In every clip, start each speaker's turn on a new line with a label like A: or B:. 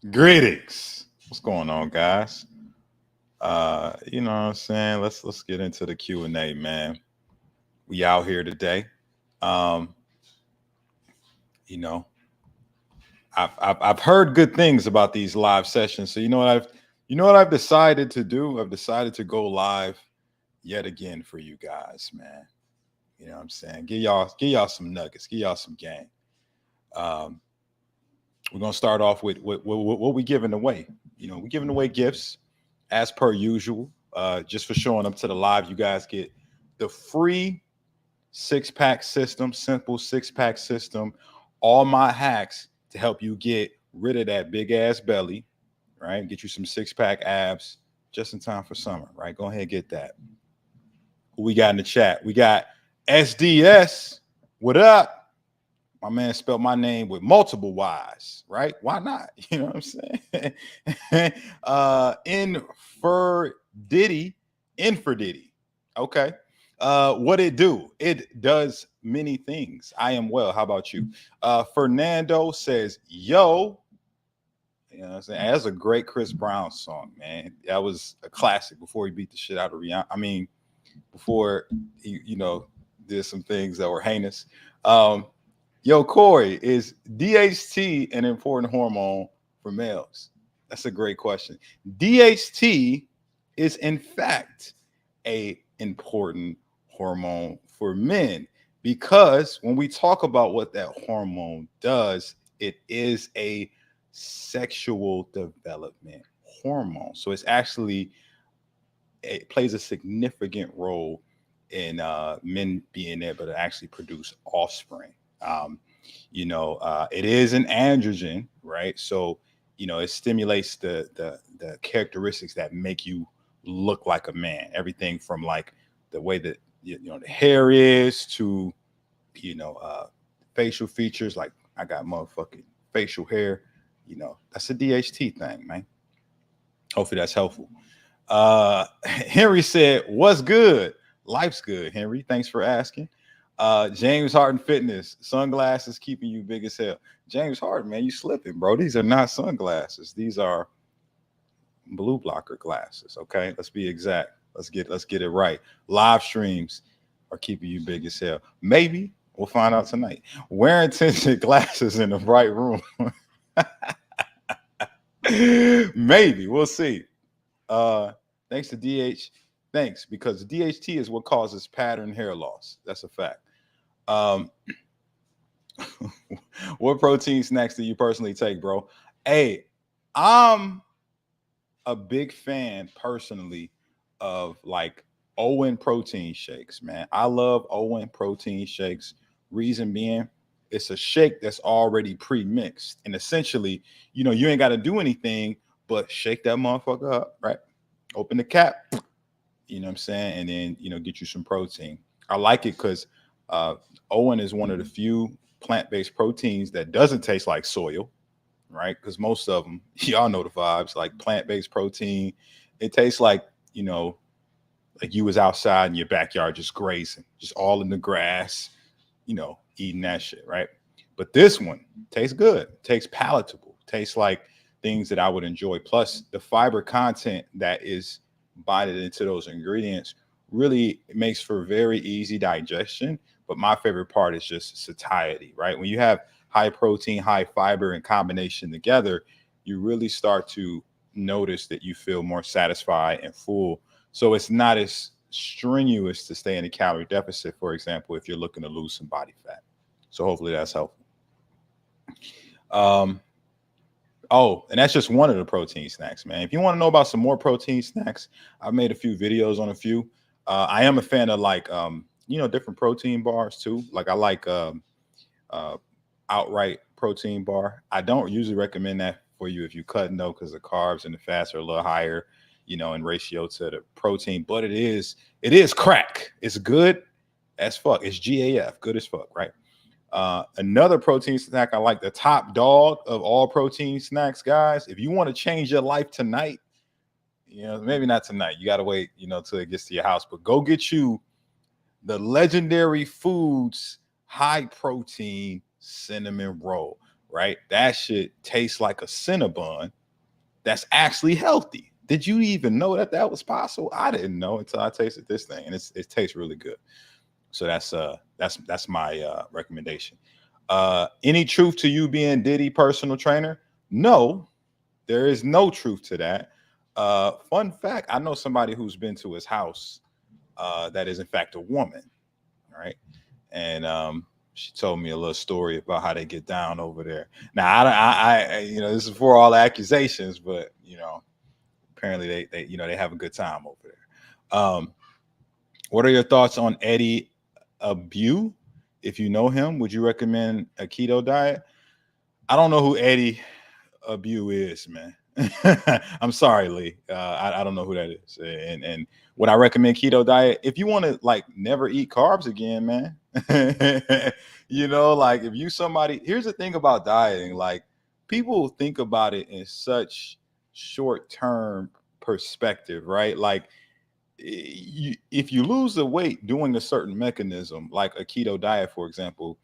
A: Greetings. What's going on, guys? You know what I'm saying? Let's get into the Q&A, man. We out here today. Um, you know, I've heard good things about these live sessions. So you know what I've decided to do? I've decided to go live yet again for you guys, man. You know what I'm saying? Give y'all some nuggets, give y'all some game. Um, we're gonna start off with what we giving away. We're giving away gifts as per usual. Just for showing up to the live, you guys get the free six-pack system, simple six-pack system, all my hacks to help you get rid of that big ass belly, right? Get you some six-pack abs just in time for summer, right? Go ahead and get that. Who we got in the chat? We got SDS. What up? My man spelled my name with multiple Y's, right? Why not? You know what I'm saying? Inferdiddy. Okay. What it do? It does many things. I am well. How about you? Fernando says, yo. You know what I'm saying? That's a great Chris Brown song, man. That was a classic before he beat the shit out of Rihanna. I mean, before he, did some things that were heinous. Yo, Corey, is DHT an important hormone for males? That's a great question. DHT is in fact a important hormone for men because when we talk about what that hormone does, it is a sexual development hormone. So it plays a significant role in men being able to actually produce offspring. It is an androgen, right? So, it stimulates the characteristics that make you look like a man. Everything from like the way that the hair is to facial features. Like I got motherfucking facial hair. That's a DHT thing, man. Hopefully that's helpful. Henry said, "What's good? Life's good, Henry. Thanks for asking." James Harden Fitness, sunglasses keeping you big as hell. James Harden, man, you slipping, bro. These are not sunglasses. These are blue blocker glasses. Okay, let's be exact. Let's get it right. Live streams are keeping you big as hell. Maybe we'll find out tonight. Wearing tinted glasses in the bright room. Maybe we'll see. Thanks to DH. Thanks, because DHT is what causes pattern hair loss. That's a fact. Um, what protein snacks do you personally take, bro? Hey, I'm a big fan personally of like Owen protein shakes, man. I love Owen protein shakes. Reason being, it's a shake that's already pre-mixed. And essentially, you ain't got to do anything but shake that motherfucker up, right? Open the cap, you know what I'm saying? And then, get you some protein. I like it because Owen is one of the few plant-based proteins that doesn't taste like soil, right? Because most of them, y'all know the vibes, like plant-based protein, it tastes like you was outside in your backyard just grazing, just all in the grass, eating that shit, right? But this one tastes good, tastes palatable, tastes like things that I would enjoy. Plus, the fiber content that is binded into those ingredients really makes for very easy digestion. But my favorite part is just satiety, right? When you have high protein, high fiber in combination together, you really start to notice that you feel more satisfied and full. So it's not as strenuous to stay in a calorie deficit, for example, if you're looking to lose some body fat. So hopefully that's helpful. Oh, and that's just one of the protein snacks, man. If you want to know about some more protein snacks, I've made a few videos on a few. I am a fan of like different protein bars too. Like I like uh outright protein bar. I don't usually recommend that for you if you cutting though, because the carbs and the fats are a little higher, in ratio to the protein. But it is crack. It's good as fuck. It's GAF, good as fuck, right? Another protein snack I like, the top dog of all protein snacks, guys. If you want to change your life tonight, maybe not tonight. You got to wait, till it gets to your house. But go get you the Legendary Foods high protein cinnamon roll. right? That shit tastes like a Cinnabon that's actually healthy. Did you even know that that was possible? I didn't know until I tasted this thing, and it tastes really good. So that's my recommendation. Any truth to you being Diddy personal trainer? No, there is no truth to that. Fun fact: I know somebody who's been to his house. That is in fact a woman, right? And she told me a little story about how they get down over there. Now, you know, this is for all accusations, but you know, apparently they you know, they have a good time over there. What are your thoughts on Eddie Abu? If you know him, would you recommend a keto diet? I don't know who Eddie Abu is, man. I'm sorry, Lee. I don't know who that is. And would I recommend keto diet? If you want to like never eat carbs again, man. You know, like if you somebody, here's the thing about dieting, like people think about it in such short-term perspective, right? Like if you lose the weight doing a certain mechanism, like a keto diet, for example,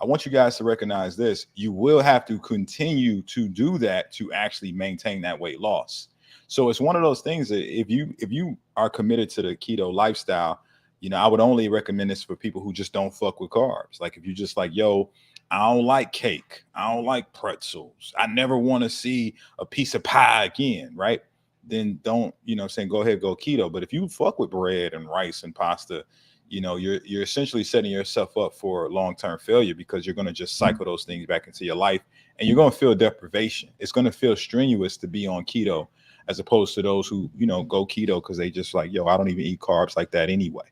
A: I want you guys to recognize this. You will have to continue to do that to actually maintain that weight loss. So it's one of those things that if you are committed to the keto lifestyle, you know, I would only recommend this for people who just don't fuck with carbs. Like if you just like, yo, I don't like cake, I don't like pretzels, I never want to see a piece of pie again, right? Then don't, you know what I'm saying, go ahead, go keto. But if you fuck with bread and rice and pasta, you know, you're essentially setting yourself up for long-term failure because you're going to just cycle those things back into your life and you're going to feel deprivation. It's going to feel strenuous to be on keto as opposed to those who, you know, go keto because they just like, yo, I don't even eat carbs like that anyway.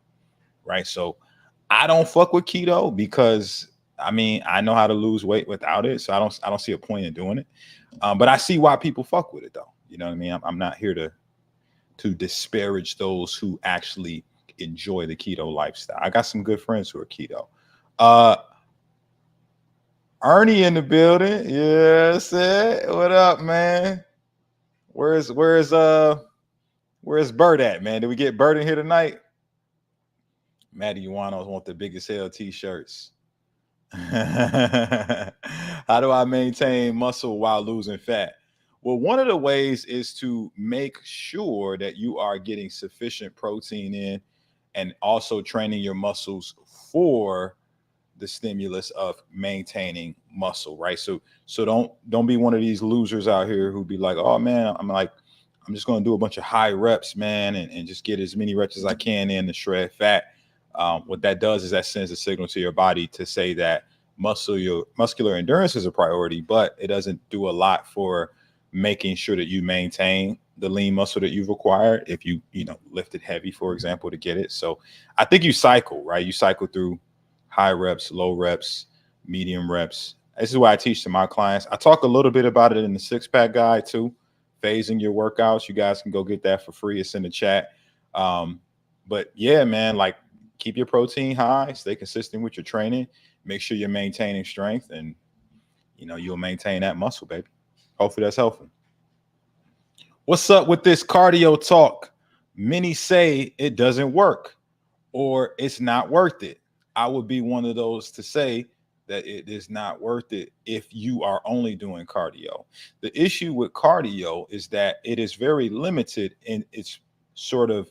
A: Right. So I don't fuck with keto because I mean, I know how to lose weight without it. So I don't see a point in doing it. But I see why people fuck with it though. You know what I mean? I'm not here to disparage those who actually enjoy the keto lifestyle. I got some good friends who are keto. Ernie in the building. Yes, what up, man? Where's Bert at, man? Did we get Bert in here tonight? Matty Uwanos want the biggest hell t-shirts. How do I maintain muscle while losing fat? Well, one of the ways is to make sure that you are getting sufficient protein in and also training your muscles for the stimulus of maintaining muscle, right? So don't be one of these losers out here who be like, oh man, I'm just going to do a bunch of high reps, man, and just get as many reps as I can in to shred fat. What that does is that sends a signal to your body to say that muscular endurance is a priority, but it doesn't do a lot for making sure that you maintain the lean muscle that you've acquired if you know, lifted heavy, for example, to get it. So I think you cycle, right? You cycle through high reps, low reps, medium reps. This is what I teach to my clients. I talk a little bit about it in the six-pack guide too, phasing your workouts. You guys can go get that for free. It's in the chat. But yeah, man, like keep your protein high, stay consistent with your training, make sure you're maintaining strength, and you know, you'll maintain that muscle, baby. Hopefully that's helpful. What's up with this cardio talk? Many say it doesn't work or it's not worth it. I would be one of those to say that it is not worth it if you are only doing cardio. The issue with cardio is that it is very limited in its sort of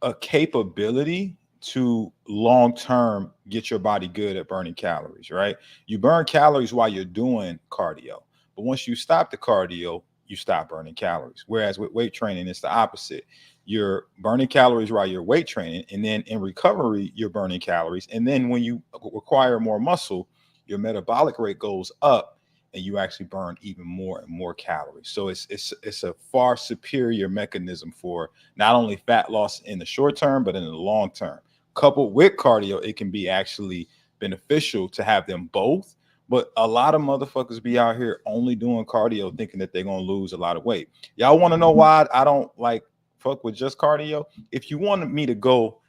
A: a capability to long term get your body good at burning calories, right? You burn calories while you're doing cardio, but once you stop the cardio, you stop burning calories. Whereas with weight training, it's the opposite. You're burning calories while you're weight training, and then in recovery, you're burning calories. And then when you require more muscle, your metabolic rate goes up and you actually burn even more and more calories. So it's a far superior mechanism for not only fat loss in the short term, but in the long term. Coupled with cardio, it can be actually beneficial to have them both. But a lot of motherfuckers be out here only doing cardio thinking that they're going to lose a lot of weight. Y'all want to know why I don't like fuck with just cardio? If you wanted me to go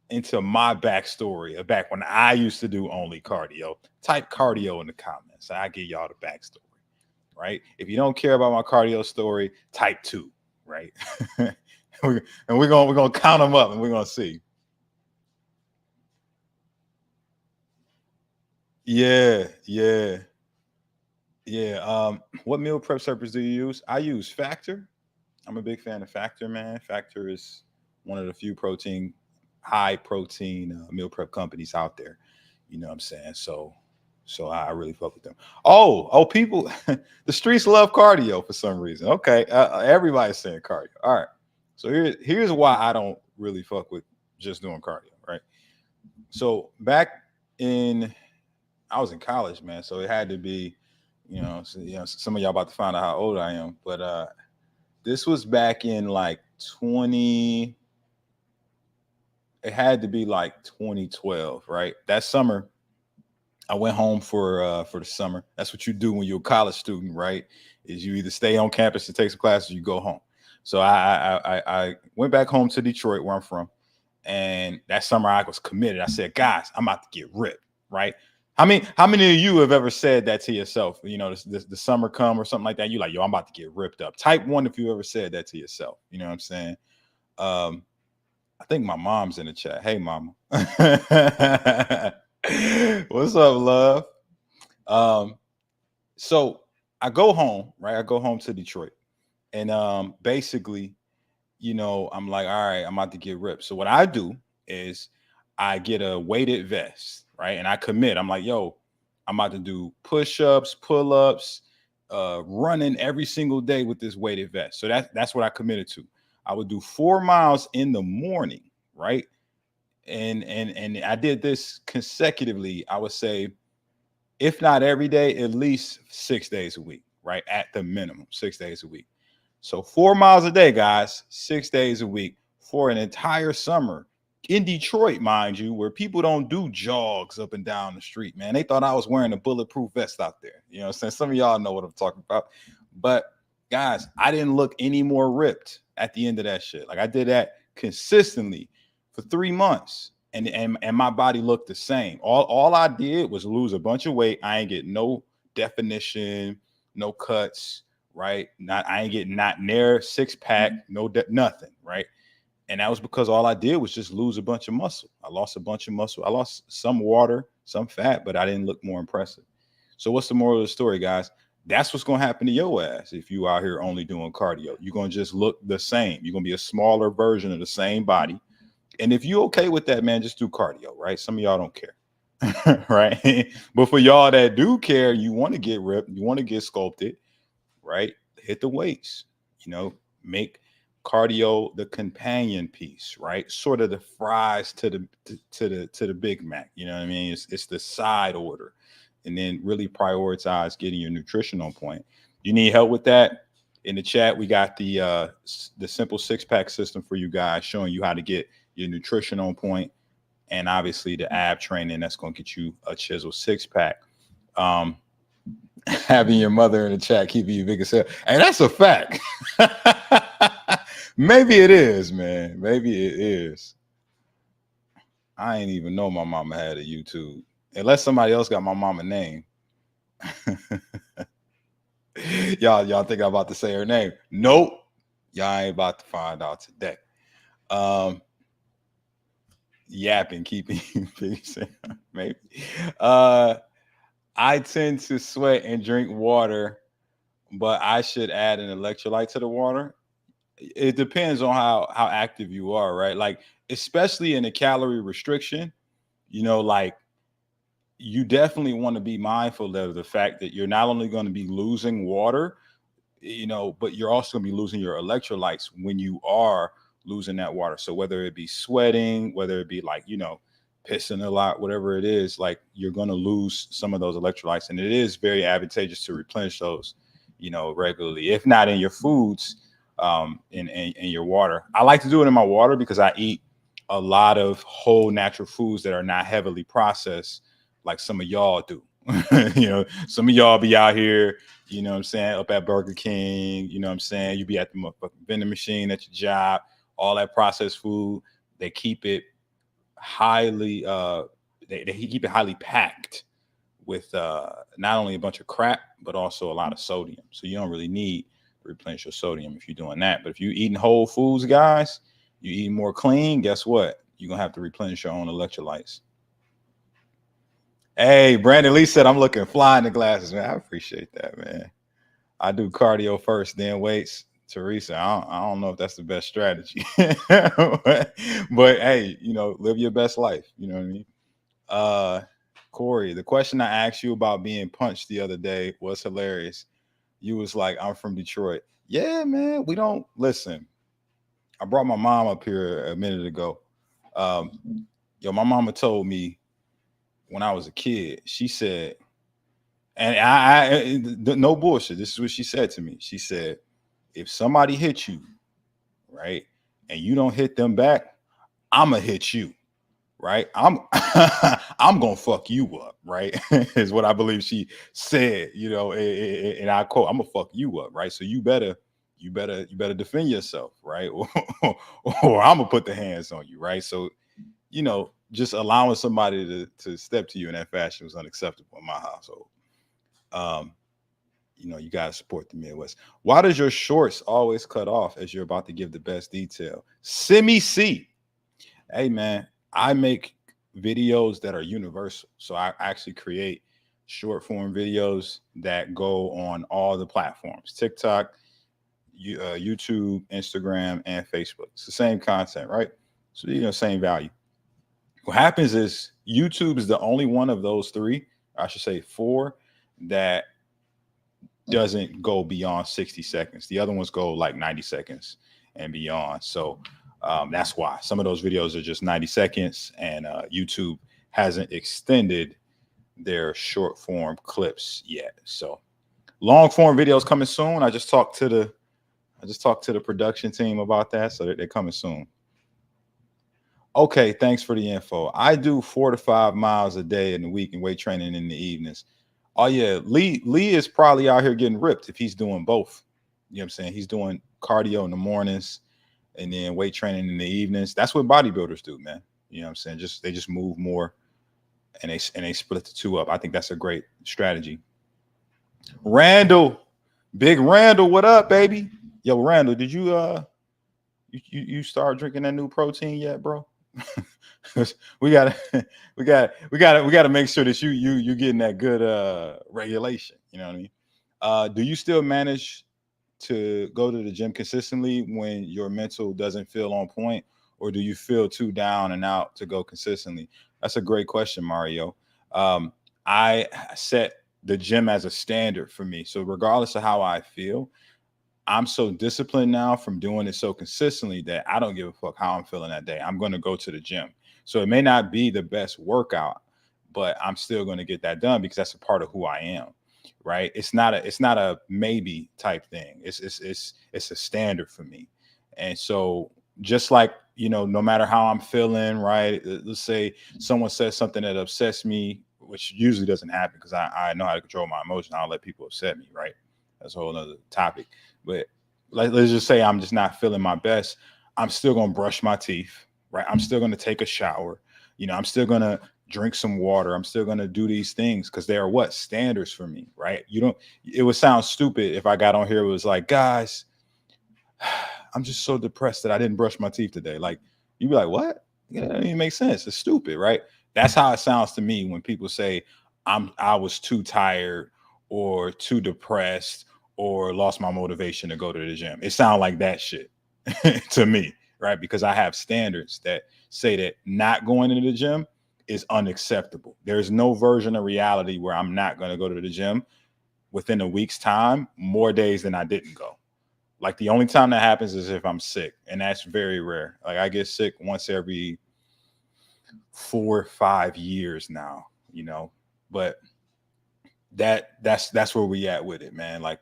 A: into my backstory of back when I used to do only cardio, type cardio in the comments. I give y'all the backstory, right? If you don't care about my cardio story, type 2, right? And we're gonna count them up and we're gonna see. Yeah. Yeah. What meal prep supplements do you use? I use Factor. I'm a big fan of Factor, man. Factor is one of the few high protein meal prep companies out there. You know what I'm saying? So I really fuck with them. People, the streets love cardio for some reason. Okay, everybody's saying cardio. All right. So here's why I don't really fuck with just doing cardio, right? So back in I was in college, man. So it had to be, some of y'all about to find out how old I am, but this was back in like 20. It had to be like 2012, right? That summer, I went home for the summer. That's what you do when you're a college student, right? Is you either stay on campus and take some classes, or you go home. So I went back home to Detroit, where I'm from, and that summer I was committed. I said, guys, I'm about to get ripped, right? How many of you have ever said that to yourself? You know, the summer come or something like that. You like, yo, I'm about to get ripped up. Type one if you ever said that to yourself. You know what I'm saying? Um, I think my mom's in the chat. Hey, mama. What's up, love? Um, so I go home, right? I go home to Detroit. And basically, I'm like, all right, I'm about to get ripped. So what I do is I get a weighted vest, right? And I commit. I'm like, yo, I'm about to do push-ups, pull-ups, running every single day with this weighted vest. So that's what I committed to. I would do 4 miles in the morning, right? And I did this consecutively. I would say, if not every day, at least 6 days a week, right? At the minimum, 6 days a week. So 4 miles a day, guys, 6 days a week for an entire summer in Detroit, mind you, where people don't do jogs up and down the street, man. They thought I was wearing a bulletproof vest out there. You know what I'm saying? Some of y'all know what I'm talking about. But guys, I didn't look any more ripped at the end of that shit. Like I did that consistently for 3 months. And my body looked the same. All I did was lose a bunch of weight. I ain't get no definition, no cuts, right? I ain't getting not near six pack, nothing, right? And that was because all I did was just lose a bunch of muscle. I lost a bunch of muscle. I lost some water, some fat, but I didn't look more impressive. So what's the moral of the story, guys? That's what's going to happen to your ass if you out here only doing cardio. You're going to just look the same. You're going to be a smaller version of the same body. And if you're okay with that, man, just do cardio, right? Some of y'all don't care, right? But for y'all that do care, you want to get ripped, you want to get sculpted, right? Hit the weights, make cardio the companion piece, right? Sort of the fries to the Big Mac. You know what I mean? It's the side order, and then really prioritize getting your nutrition on point. You need help with that? In the chat, we got the simple 6-pack system for you guys, showing you how to get your nutrition on point, and obviously the ab training that's going to get you a chisel 6-pack. Having your mother in the chat keeping you big as hell, and that's a fact. Maybe it is, man. Maybe it is. I ain't even know my mama had a YouTube, unless somebody else got my mama name. y'all think I'm about to say her name? Nope. Y'all ain't about to find out today. Yapping, keeping you big. Maybe. I tend to sweat and drink water, but I should add an electrolyte to the water. It depends on how active you are, right? Like, especially in a calorie restriction, like, you definitely want to be mindful of the fact that you're not only going to be losing water, but you're also going to be losing your electrolytes when you are losing that water. So whether it be sweating, whether it be like, pissing a lot, whatever it is, like, you're going to lose some of those electrolytes. And it is very advantageous to replenish those, regularly, if not in your foods, in your water. I like to do it in my water because I eat a lot of whole natural foods that are not heavily processed like some of y'all do. Some of y'all be out here, what I'm saying, up at Burger King, what I'm saying, you be at the motherfucking vending machine at your job, all that processed food. They keep it highly they keep it highly packed with not only a bunch of crap, but also a lot of sodium. So you don't really need to replenish your sodium if you're doing that. But if you're eating whole foods, guys, you eating more clean, guess what? You're gonna have to replenish your own electrolytes. Hey, Brandon Lee said I'm looking fly in the glasses, man. I appreciate that, man. I do cardio first, then weights. Teresa, I don't know if that's the best strategy, but hey, live your best life. You know what I mean? Uh, Corey, the question I asked you about being punched the other day was hilarious. You was like, "I'm from Detroit." Yeah, man. We don't listen. I brought my mom up here a minute ago. Um, my mama told me when I was a kid. She said, and no bullshit. This is what she said to me. She said, if somebody hits you, right, and you don't hit them back, I'ma hit you, right? I'm gonna fuck you up, right? Is what I believe she said. And I quote, "I'm gonna fuck you up," right? So you better defend yourself, right? Or I'm gonna put the hands on you, right? So just allowing somebody to step to you in that fashion was unacceptable in my household. Um, you got to support the Midwest. Why does your shorts always cut off as you're about to give the best detail? Simi C. Hey, man, I make videos that are universal. So I actually create short form videos that go on all the platforms: TikTok, YouTube, Instagram, and Facebook. It's the same content, right? So, same value. What happens is YouTube is the only one of those three, I should say four, that doesn't go beyond 60 seconds. The other ones go like 90 seconds and beyond. So that's why some of those videos are just 90 seconds, and YouTube hasn't extended their short form clips yet. So long form videos coming soon. I just talked to the production team about that, so they're coming soon. Okay, thanks for the info. I do 4 to 5 miles a day in the week and weight training in the evenings. Oh yeah, Lee is probably out here getting ripped if he's doing both. You know what I'm saying? He's doing cardio in the mornings and then weight training in the evenings. That's what bodybuilders do, man. You know what I'm saying? They just move more, and they split the two up. I think that's a great strategy. Randall, big Randall, what up, baby? Yo, Randall, did you start drinking that new protein yet, bro? we gotta we gotta make sure that you getting that good regulation. You know what I mean? Do you still manage to go to the gym consistently when your mental doesn't feel on point, or do you feel too down and out to go consistently? That's a great question, Mario. I set the gym as a standard for me, so regardless of how I feel, I'm so disciplined now from doing it so consistently that I don't give a fuck how I'm feeling that day. I'm going to go to the gym. So it may not be the best workout, but I'm still going to get that done because that's a part of who I am. Right? It's not a maybe type thing. It's a standard for me. And so just like, no matter how I'm feeling, right? Let's say someone says something that upsets me, which usually doesn't happen because I know how to control my emotions. I don't let people upset me, right? That's a whole other topic. But let's just say I'm just not feeling my best. I'm still going to brush my teeth, right? I'm still going to take a shower. I'm still going to drink some water. I'm still going to do these things because they are what? Standards for me, right? It would sound stupid if I got on here, it was like, guys, I'm just so depressed that I didn't brush my teeth today. Like, you'd be like, what? Yeah, it makes sense. It's stupid, right? That's how it sounds to me when people say I was too tired or too depressed or lost my motivation to go to the gym. It sounds like that shit to me, right? Because I have standards that say that not going into the gym is unacceptable. There's no version of reality where I'm not going to go to the gym within a week's time, more days than I didn't go. Like the only time that happens is if I'm sick, and that's very rare. Like I get sick once every 4 or 5 years now, but that's where we at with it, man. Like,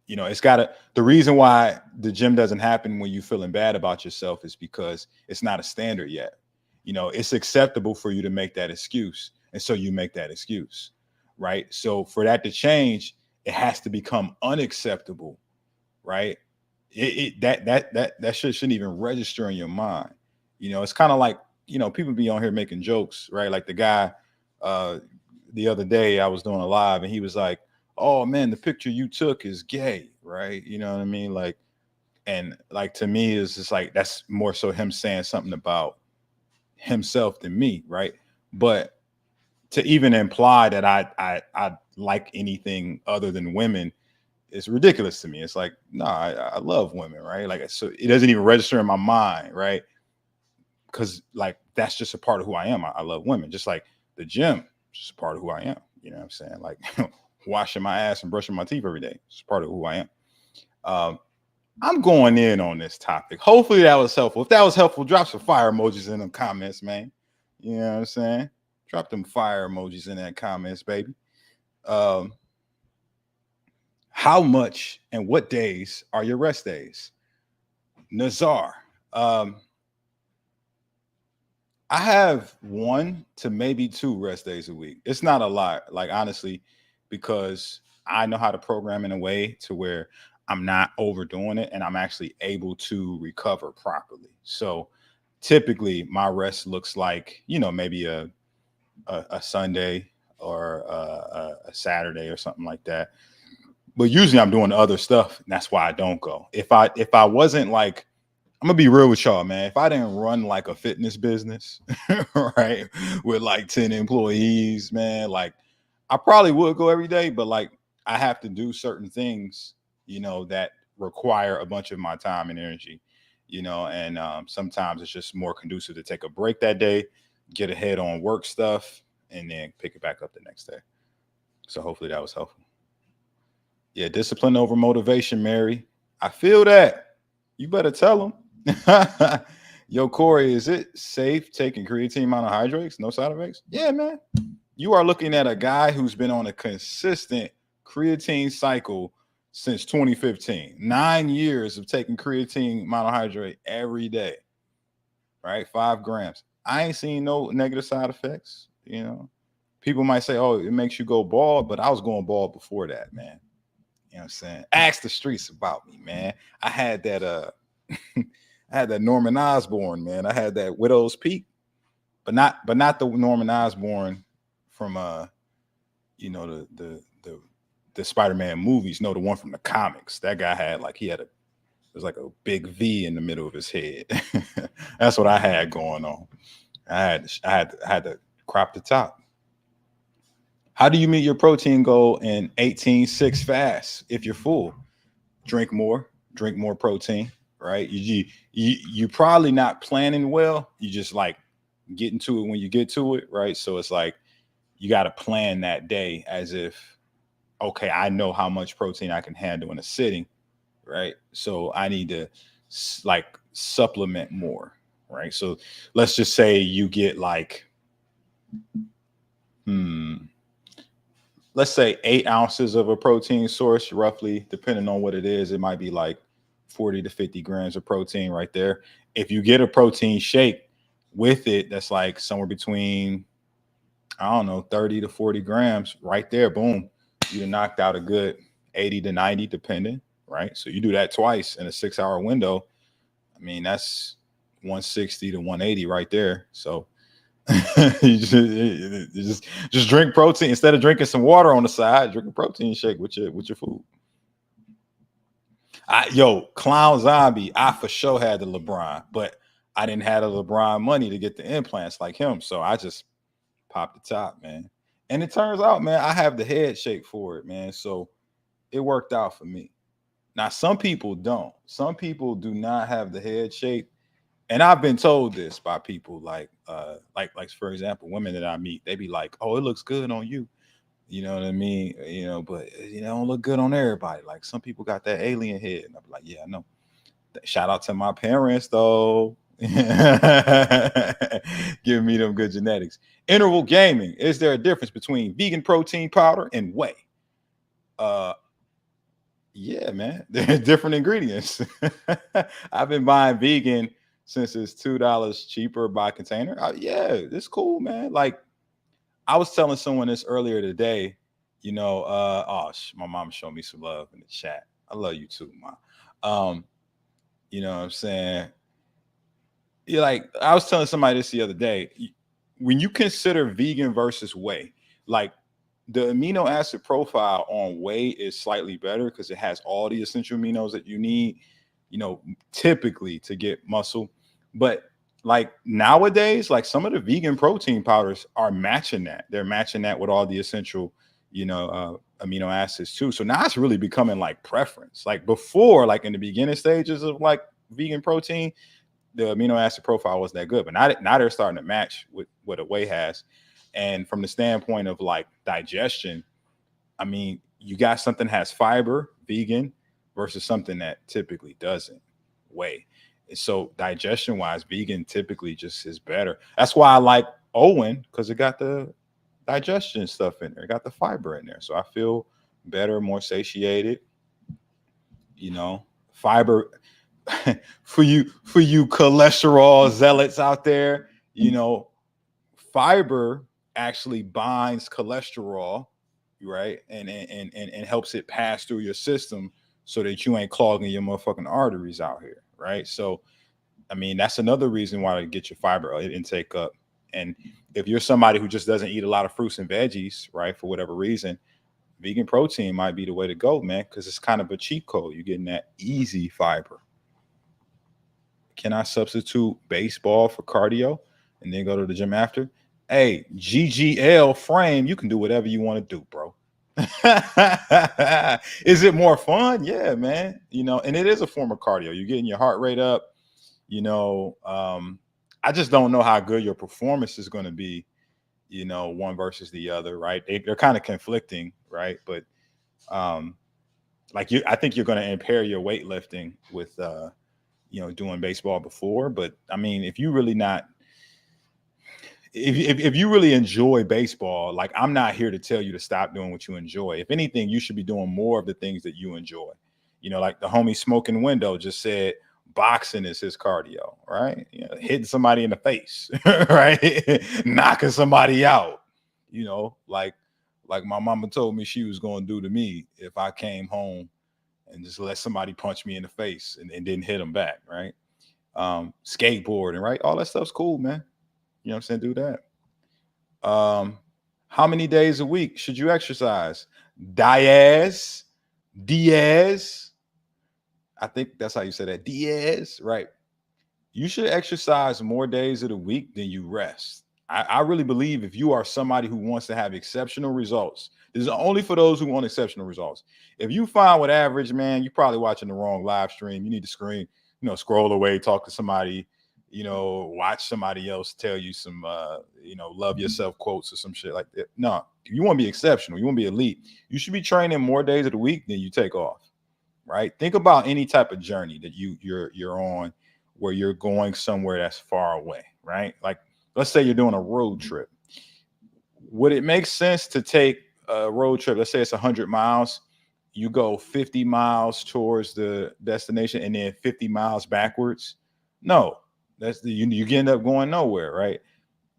A: it's gotta, the reason why the gym doesn't happen when you're feeling bad about yourself is because it's not a standard yet. It's acceptable for you to make that excuse. And so you make that excuse, right? So for that to change, it has to become unacceptable, right? That shouldn't even register in your mind. It's kind of like, people be on here making jokes, right? Like the guy, uh, the other day I was doing a live and he was like, oh man, the picture you took is gay, right? You know what I mean? Like, and like to me, it's just like that's more so him saying something about himself than me, right? But to even imply that I like anything other than women is ridiculous to me. It's like, no, I love women, right? Like, so it doesn't even register in my mind, right? Because like that's just a part of who I am. I love women, just like the gym, just a part of who I am. You know what I'm saying? Like washing my ass and brushing my teeth every day, it's part of who I am. Um, I'm going in on this topic. Hopefully that was helpful. If that was helpful, drop some fire emojis in them comments, man. You know what I'm saying? Drop them fire emojis in that comments, baby. Um, how much and what days are your rest days? Nazar. Um, I have 1 to maybe 2 rest days a week. It's not a lot, like honestly, because I know how to program in a way to where I'm not overdoing it and I'm actually able to recover properly. So typically my rest looks like, maybe a Sunday or a Saturday or something like that. But usually I'm doing other stuff, and that's why I don't go. If I wasn't like, I'm gonna be real with y'all, man. If I didn't run like a fitness business, right, with like 10 employees, man, like I probably would go every day, but like I have to do certain things, that require a bunch of my time and energy, and sometimes it's just more conducive to take a break that day, get ahead on work stuff, and then pick it back up the next day. So hopefully that was helpful. Yeah, discipline over motivation, Mary. I feel that. You better tell them. Yo, Corey, is it safe taking creatine monohydrates? No side effects? Yeah, man. You are looking at a guy who's been on a consistent creatine cycle since 2015. 9 years of taking creatine monohydrate every day, right? 5 grams. I ain't seen no negative side effects. People might say, oh, it makes you go bald, but I was going bald before that, man. You know what I'm saying? Ask the streets about me, man. I had that I had that Norman Osborn, man. I had that Widow's Peak, but not the Norman Osborn from the Spider-Man movies. No, the one from the comics. That guy had like there's like a big V in the middle of his head. That's what I had going on. I had to crop the top. How do you meet your protein goal in 18-6 fast if you're full? Drink more protein, right? You probably not planning well. You just like getting to it when you get to it, right? So it's like you got to plan that day as if, okay, I know how much protein I can handle in a sitting, right? So I need to like supplement more, right? So let's just say you get like, let's say 8 ounces of a protein source, roughly, depending on what it is. It might be like 40 to 50 grams of protein right there. If you get a protein shake with it, that's like somewhere between, I don't know, 30 to 40 grams right there. Boom. You knocked out a good 80 to 90, depending, right? So you do that twice in a 6-hour window. I mean, that's 160 to 180 right there. So you just drink protein instead of drinking some water on the side. Drink a protein shake with your food. Clown Zombie, I for sure had the LeBron, but I didn't have the LeBron money to get the implants like him, so I just popped the top, man. And it turns out, man, I have the head shape for it, man. So it worked out for me. Now, some people don't. Some people do not have the head shape. And I've been told this by people like for example, women that I meet, they be like, "Oh, it looks good on you." You know what I mean? But don't look good on everybody. Like some people got that alien head, and I'm like, "Yeah, I know." Shout out to my parents though, giving me them good genetics. Interval gaming. Is there a difference between vegan protein powder and whey? Yeah, man, they're different ingredients. I've been buying vegan since it's $2 cheaper by container. Yeah, it's cool, man. Like I was telling someone this earlier today. My mom showed me some love in the chat. I love you too, mom. You know what I'm saying? Yeah, like I was telling somebody this the other day. When you consider vegan versus whey, like the amino acid profile on whey is slightly better because it has all the essential aminos that you need, typically to get muscle. But like nowadays, like some of the vegan protein powders are matching that. They're matching that with all the essential, amino acids too. So now it's really becoming like preference. Like before, like in the beginning stages of like vegan protein, the amino acid profile wasn't that good, but now they're starting to match with what a whey has. And from the standpoint of like digestion, I mean, you got something that has fiber, vegan, versus something that typically doesn't, whey. So digestion wise, vegan typically just is better. That's why I like Owen, because it got the digestion stuff in there, it got the fiber in there. So I feel better, more satiated. Fiber for you cholesterol zealots out there, fiber actually binds cholesterol, right? And helps it pass through your system so that you ain't clogging your motherfucking arteries out here, right? So, I mean, that's another reason why to get your fiber intake up. And if you're somebody who just doesn't eat a lot of fruits and veggies, right, for whatever reason, vegan protein might be the way to go, man, because it's kind of a cheat code. You're getting that easy fiber. Can I substitute baseball for cardio and then go to the gym after? Hey, GGL frame, you can do whatever you want to do, bro. Is it more fun? Yeah, man. And it is a form of cardio. You're getting your heart rate up. I just don't know how good your performance is going to be, one versus the other, right? They're kind of conflicting, right? But I think you're going to impair your weightlifting with doing baseball before. But I mean, if you really enjoy baseball, like, I'm not here to tell you to stop doing what you enjoy. If anything, you should be doing more of the things that you enjoy. Like the homie Smoking Window just said, boxing is his cardio, right? Hitting somebody in the face, right? Knocking somebody out, like my mama told me she was going to do to me if I came home and just let somebody punch me in the face and didn't hit them back, right? Skateboarding, right? All that stuff's cool, man. You know what I'm saying? Do that. How many days a week should you exercise? Diaz. I think that's how you say that. Diaz, right? You should exercise more days of the week than you rest. I really believe if you are somebody who wants to have exceptional results, this is only for those who want exceptional results. If you find with average, man, you're probably watching the wrong live stream. You need to scroll away, talk to somebody, watch somebody else tell you some, love yourself quotes or some shit like that. No, you want to be exceptional. You want to be elite. You should be training more days of the week than you take off, right? Think about any type of journey that you're on where you're going somewhere that's far away, right? Like, let's say you're doing a road trip. Would it make sense to take a road trip? Let's say it's 100 miles. You go 50 miles towards the destination and then 50 miles backwards. No, you end up going nowhere, right?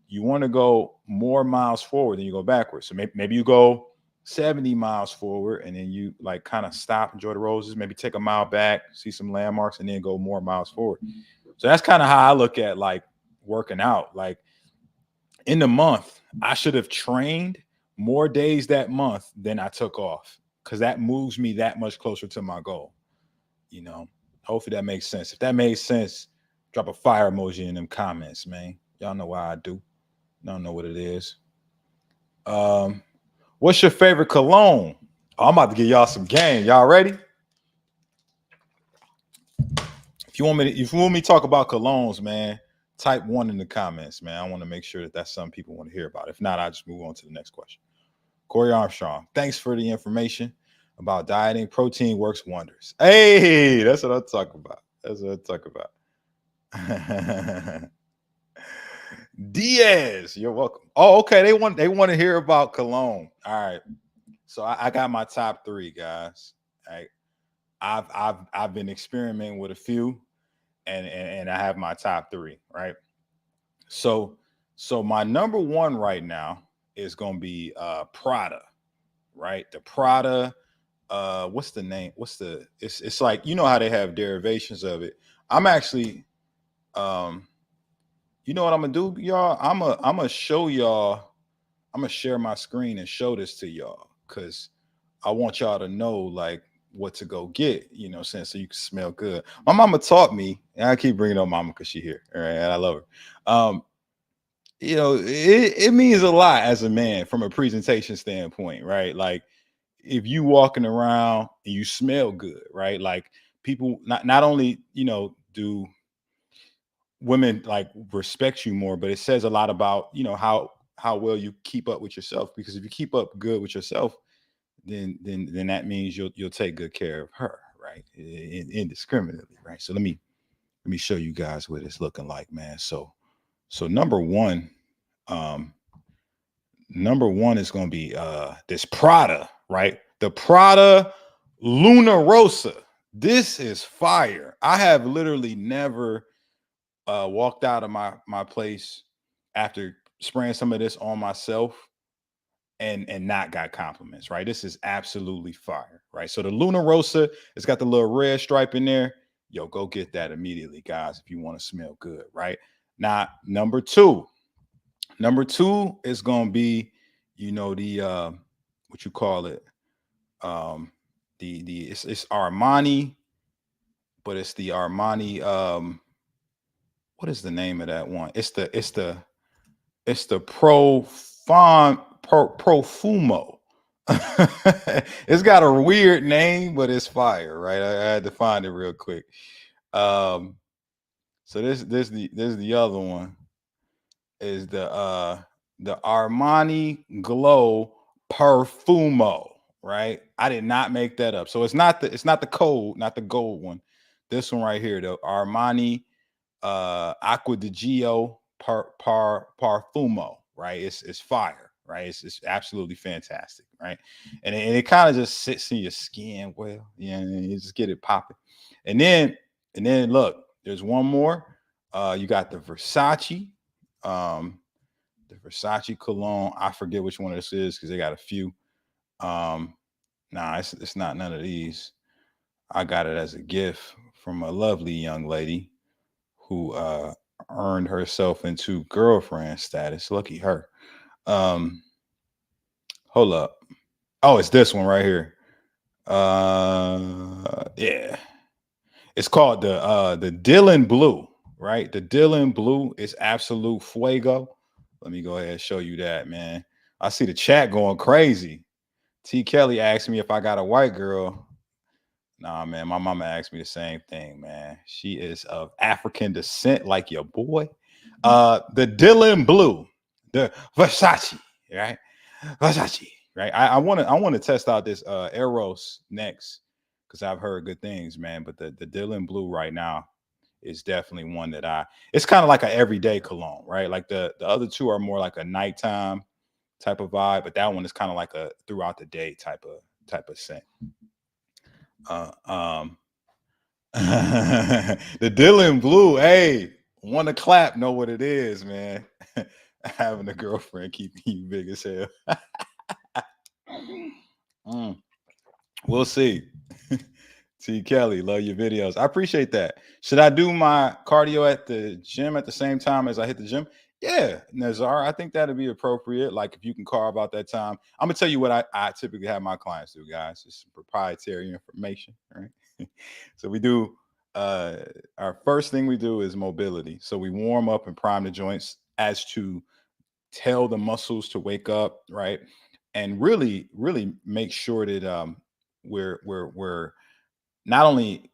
A: You want to go more miles forward than you go backwards. So maybe you go 70 miles forward and then you like kind of stop, enjoy the roses, maybe take a mile back, see some landmarks, and then go more miles forward. So that's kind of how I look at like working out. Like, in the month, I should have trained more days that month than I took off, because that moves me that much closer to my goal. Hopefully that makes sense. If that made sense, drop a fire emoji in them comments, man. Y'all know why I do. Y'all know what it is. What's your favorite cologne? Oh, I'm about to give y'all some game. Y'all ready? If you want me to talk about colognes, man, type 1 in the comments, man. I want to make sure that that's something people want to hear about. If not, I'll just move on to the next question. Corey Armstrong, thanks for the information about dieting. Protein works wonders. Hey, that's what I talk about. Diaz, you're welcome. Oh, okay. They want to hear about cologne. All right. So I got my top 3, guys. All right. I've been experimenting with a few, and I have my top 3, right? So my number 1 right now is gonna be Prada, right? The Prada, what's the name? It's like, how they have derivations of it. I'm actually, you know what I'm gonna do, y'all? I'm gonna show y'all. I'm gonna share my screen and show this to y'all, because I want y'all to know, like, what to go get, you know, saying, so you can smell good. My mama taught me, and I keep bringing up mama because she here, all right, and I love her. You know, it means a lot as a man from a presentation standpoint, right? Like if you walking around and you smell good, right? Like people not only, you know, do women like respect you more, but it says a lot about, you know, how well you keep up with yourself. Because if you keep up good with yourself, then that means you'll take good care of her, right? Indiscriminately, right? So let me show you guys what it's looking like, man. So um number one is going to be this Prada, right? The Prada Luna Rosa. This is fire. I have literally never walked out of my place after spraying some of this on myself and not got compliments, right? This is absolutely fire, right? So the Luna Rosa, it's got the little red stripe in there. Yo, go get that immediately, guys, if you want to smell good, right? Now, number two is gonna be, you know, the what you call it, um, the it's Armani, but it's the Armani. What is the name of that one? It's the Profumo. It's got a weird name, but it's fire, right? I had to find it real quick. Um, so this the other one is the Armani Glow Perfumo, right? I did not make that up. So it's not the cold, not the gold one. This one right here, the Armani Acqua di Gio Parfumo, right? It's fire, right? It's absolutely fantastic, right? And it kind of just sits in your skin well, yeah, and you just get it popping. And then look, there's one more. You got um, the Versace cologne. I forget which one this is because they got a few. Um, nah, it's not none of these. I got it as a gift from a lovely young lady who earned herself into girlfriend status. Lucky her. Um, hold up. Oh, it's this one right here. Yeah. It's called the Dylan Blue, right? The Dylan Blue is absolute fuego. Let me go ahead and show you that, man. I see the chat going crazy. T. Kelly asked me if I got a white girl. Nah, man, my mama asked me the same thing, man. She is of African descent, like your boy. The Dylan Blue, the Versace, right? Versace, right? I want to test out this Eros next because I've heard good things, man. But the Dylan Blue right now is definitely one that it's kind of like an everyday cologne, right? Like the other two are more like a nighttime type of vibe, but that one is kind of like a throughout the day type of scent. Uh, um, the Dylan Blue, hey, want to clap, know what it is, man. Having a girlfriend keeping you big as hell. Mm, we'll see. T. Kelly, love your videos. I appreciate that. Should I do my cardio at the gym at the same time as I hit the gym? Yeah, Nazar, I think that'd be appropriate. Like if you can carve out that time. I'm gonna tell you what I typically have my clients do, guys. It's some proprietary information, right? So we do our first thing we do is mobility. So we warm up and prime the joints as to tell the muscles to wake up, right? And really make sure that we're not only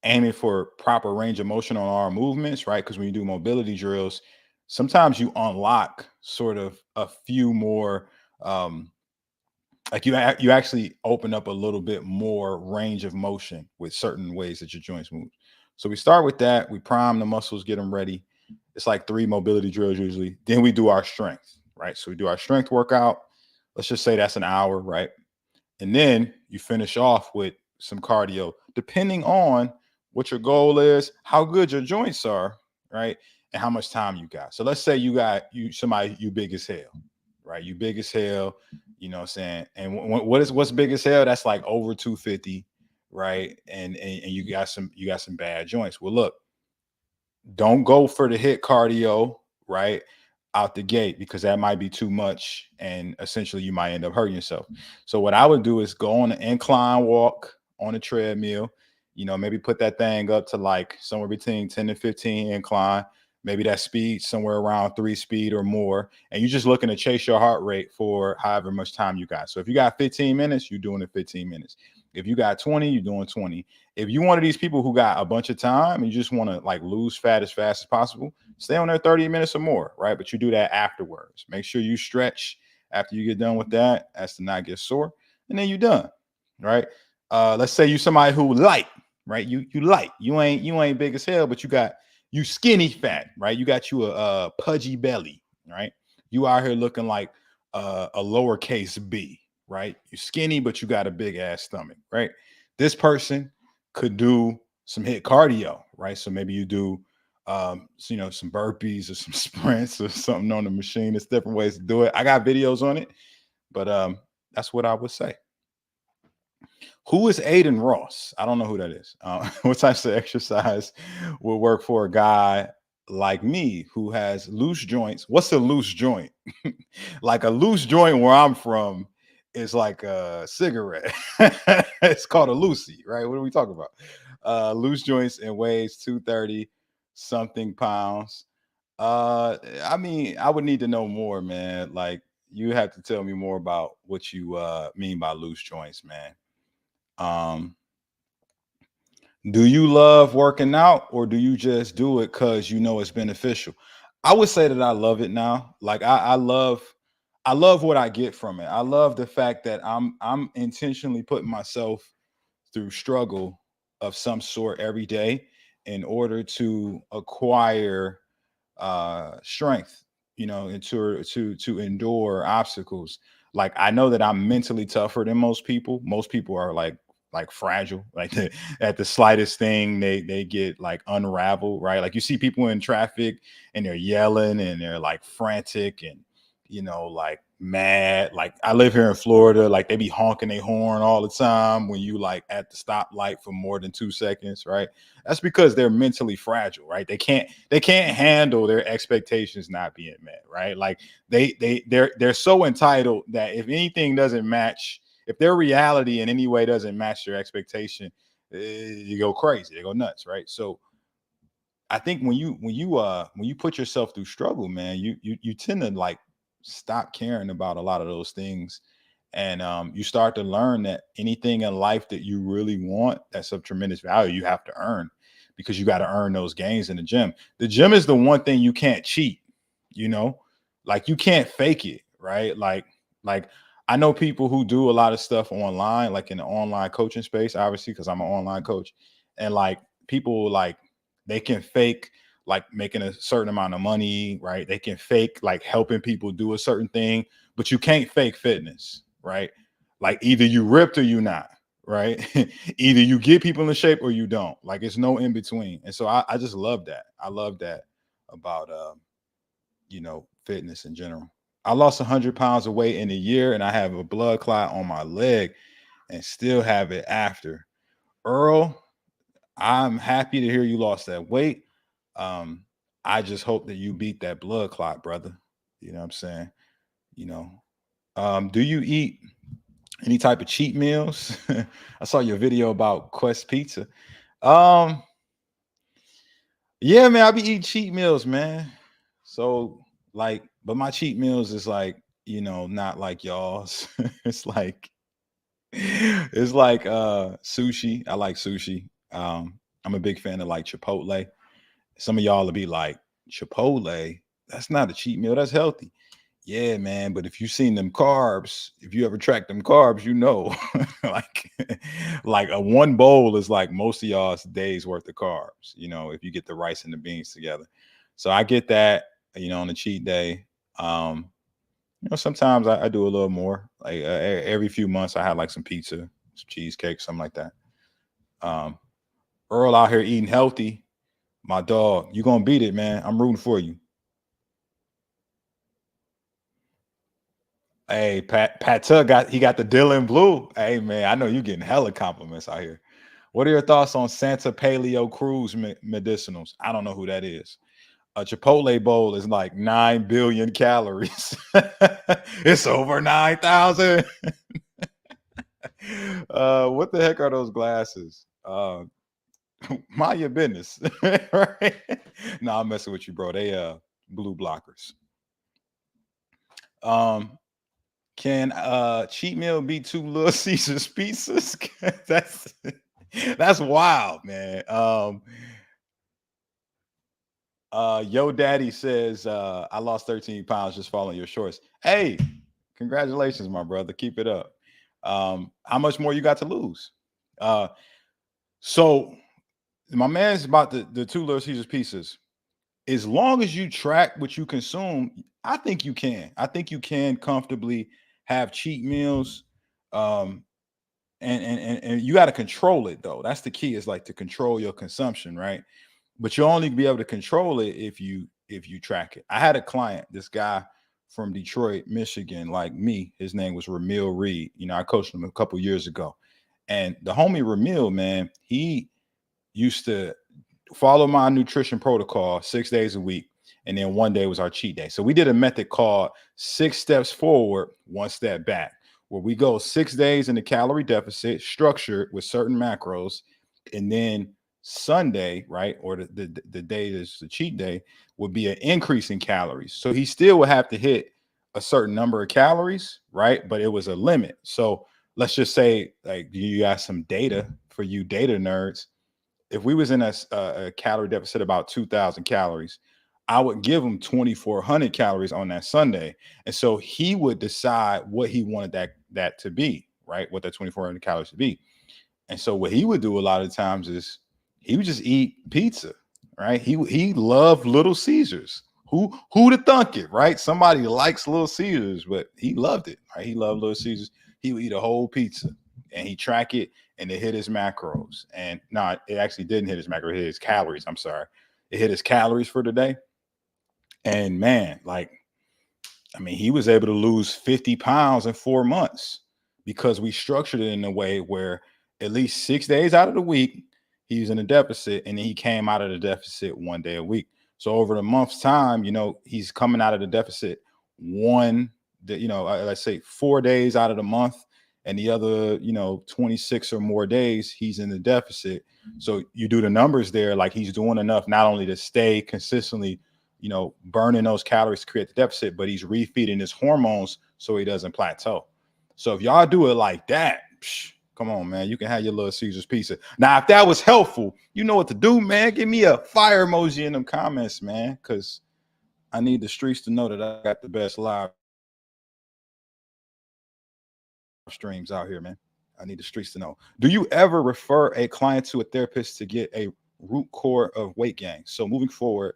A: aiming for proper range of motion on our movements, right? Because when you do mobility drills, sometimes you unlock sort of a few more, like you actually open up a little bit more range of motion with certain ways that your joints move. So we start with that. We prime the muscles, get them ready. It's like 3 mobility drills usually. Then we do our strength, right? So we do our strength workout. Let's just say that's an hour, right? And then you finish off with some cardio, depending on what your goal is, how good your joints are, right? And how much time you got. So let's say you got somebody you big as hell, right? You big as hell, you know what I'm saying? And what's big as hell? That's like over 250, right? And you got some bad joints. Well, look, don't go for the hit cardio, right? Out the gate, because that might be too much and essentially you might end up hurting yourself. So what I would do is go on an incline walk, on a treadmill. Maybe put that thing up to like somewhere between 10 to 15 incline. Maybe that speed somewhere around 3 speed or more. And you're just looking to chase your heart rate for however much time you got. So if you got 15 minutes, you're doing it 15 minutes. If you got 20, you're doing 20. If you're one of these people who got a bunch of time and you just want to like lose fat as fast as possible, stay on there 30 minutes or more, right? But you do that afterwards. Make sure you stretch after you get done with that as to not get sore. And then you're done, right? Let's say you somebody who light, right? You light. You ain't big as hell, but you skinny fat, right? You got you a pudgy belly, right? You out here looking like a lowercase b, right? You skinny, but you got a big ass stomach, right? This person could do some HIIT cardio, right? So maybe you do, some burpees or some sprints or something on the machine. There's different ways to do it. I got videos on it, but that's what I would say. Who is Aiden Ross? I don't know who that is. What types of exercise will work for a guy like me who has loose joints? What's a loose joint? Like a loose joint where I'm from is like a cigarette. It's called a loosie, right? What are we talking about? Loose joints and weighs 230 something pounds. I mean, I would need to know more, man. Like you have to tell me more about what you mean by loose joints, man. Do you love working out or do you just do it because you know it's beneficial? I would say that I love it now. Like I love what I get from it. I love the fact that I'm intentionally putting myself through struggle of some sort every day in order to acquire strength, and to endure obstacles. Like I know that I'm mentally tougher than most people. Most people are like fragile. Like at the slightest thing, they get like unraveled, right? Like you see people in traffic and they're yelling and they're like frantic and like mad. Like I live here in Florida, like they be honking their horn all the time when you like at the stoplight for more than 2 seconds, right? That's because they're mentally fragile, right? They can't handle their expectations not being met, right? Like they're so entitled that if anything doesn't match, if their reality in any way doesn't match their expectation, you go crazy, they go nuts, right? So I think when you put yourself through struggle, man, you tend to like stop caring about a lot of those things, and you start to learn that anything in life that you really want that's of tremendous value, you have to earn, because you got to earn those gains in the gym. The gym is the one thing you can't cheat, you know, like you can't fake it, right? Like I know people who do a lot of stuff online, like in the online coaching space, obviously, because I'm an online coach, and like people like they can fake like making a certain amount of money, right? They can fake like helping people do a certain thing, but you can't fake fitness, right? Like either you ripped or you not, right? Either you get people in shape or you don't. Like it's no in between. And so I just love that. I love that about fitness in general. I lost 100 pounds of weight in a year and I have a blood clot on my leg and still have it after. Earl, I'm happy to hear you lost that weight. Um, I just hope that you beat that blood clot, brother. You know what I'm saying? You know, do you eat any type of cheat meals? I saw your video about Quest Pizza. Um, yeah, man, I be eating cheat meals, man. So like, but my cheat meals is like, not like y'all's. It's like sushi. I like sushi. I'm a big fan of like Chipotle. Some of y'all will be like, Chipotle, that's not a cheat meal, that's healthy. Yeah, man. But if you seen them carbs, if you ever track them carbs, like like a one bowl is like most of y'all's days worth of carbs, if you get the rice and the beans together. So I get that, on a cheat day. Sometimes I do a little more. Like every few months I have like some pizza, some cheesecake, something like that. Um, Earl out here eating healthy. My dog, you gonna beat it, man. I'm rooting for you. Hey, Pat Tug got the Dylan Blue. Hey, man, I know you getting hella compliments out here. What are your thoughts on Santa Paleo Cruz medicinals? I don't know who that is. A Chipotle bowl is like 9 billion calories. It's over 9,000. What the heck are those glasses? Mind your business. Right? No, I'm messing with you, bro. They blue blockers. Um, can cheat meal be two Little Caesars pizzas? That's wild, man. Yo daddy says I lost 13 pounds just following your shorts. Hey, congratulations, my brother. Keep it up. How much more you got to lose? Uh so my man's about the two Little Caesars pizzas. As long as you track what you consume, I think you can. I think you can comfortably have cheat meals. Um, and you got to control it though. That's the key, is like to control your consumption, right? But you'll only be able to control it if you track it. I had a client, this guy from Detroit, Michigan, like me. His name was Ramil Reed. You know, I coached him a couple years ago. And the homie Ramil, man, he used to follow my nutrition protocol 6 days a week. And then one day was our cheat day. So we did a method called 6 steps forward, 1 step back, where we go 6 days in the calorie deficit, structured with certain macros. And then Sunday, right, or the day that's the cheat day, would be an increase in calories. So he still would have to hit a certain number of calories, right? But it was a limit. So let's just say, like, you got some data for you data nerds. If we was in a calorie deficit about 2,000 calories, I would give him 2,400 calories on that Sunday. And so he would decide what he wanted that to be, right? What that 2,400 calories to be. And so what he would do a lot of times is he would just eat pizza, right? He loved Little Caesars. Who'd have thunk it, right? Somebody likes Little Caesars, but he loved it, right? He loved Little Caesars. He would eat a whole pizza and he track it and it hit his macros. And no, it actually didn't hit his macros, it hit his calories. I'm sorry. It hit his calories for the day. And man, like, I mean, he was able to lose 50 pounds in 4 months because we structured it in a way where at least 6 days out of the week, he was in a deficit, and then he came out of the deficit one day a week. So over the month's time, you know, he's coming out of the deficit let's say 4 days out of the month, and the other, 26 or more days, he's in the deficit. So you do the numbers there, like he's doing enough not only to stay consistently, burning those calories to create the deficit, but he's refeeding his hormones so he doesn't plateau. So if y'all do it like that, come on, man, you can have your Little Caesars pizza. Now, if that was helpful, you know what to do, man. Give me a fire emoji in them comments, man, because I need the streets to know that I got the best live streams out here, man. I need the streets to know. Do you ever refer a client to a therapist to get a root core of weight gain? So moving forward,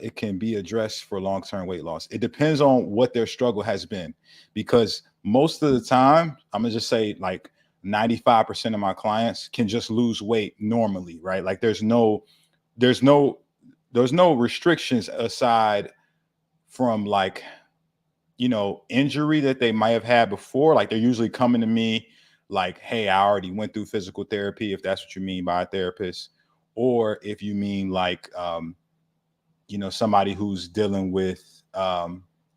A: it can be addressed for long-term weight loss. It depends on what their struggle has been, because most of the time, I'm gonna just say like 95% of my clients can just lose weight normally, right? Like there's no restrictions aside from like, injury that they might have had before. Like they're usually coming to me like, hey, I already went through physical therapy, if that's what you mean by a therapist, or if you mean like, somebody who's dealing with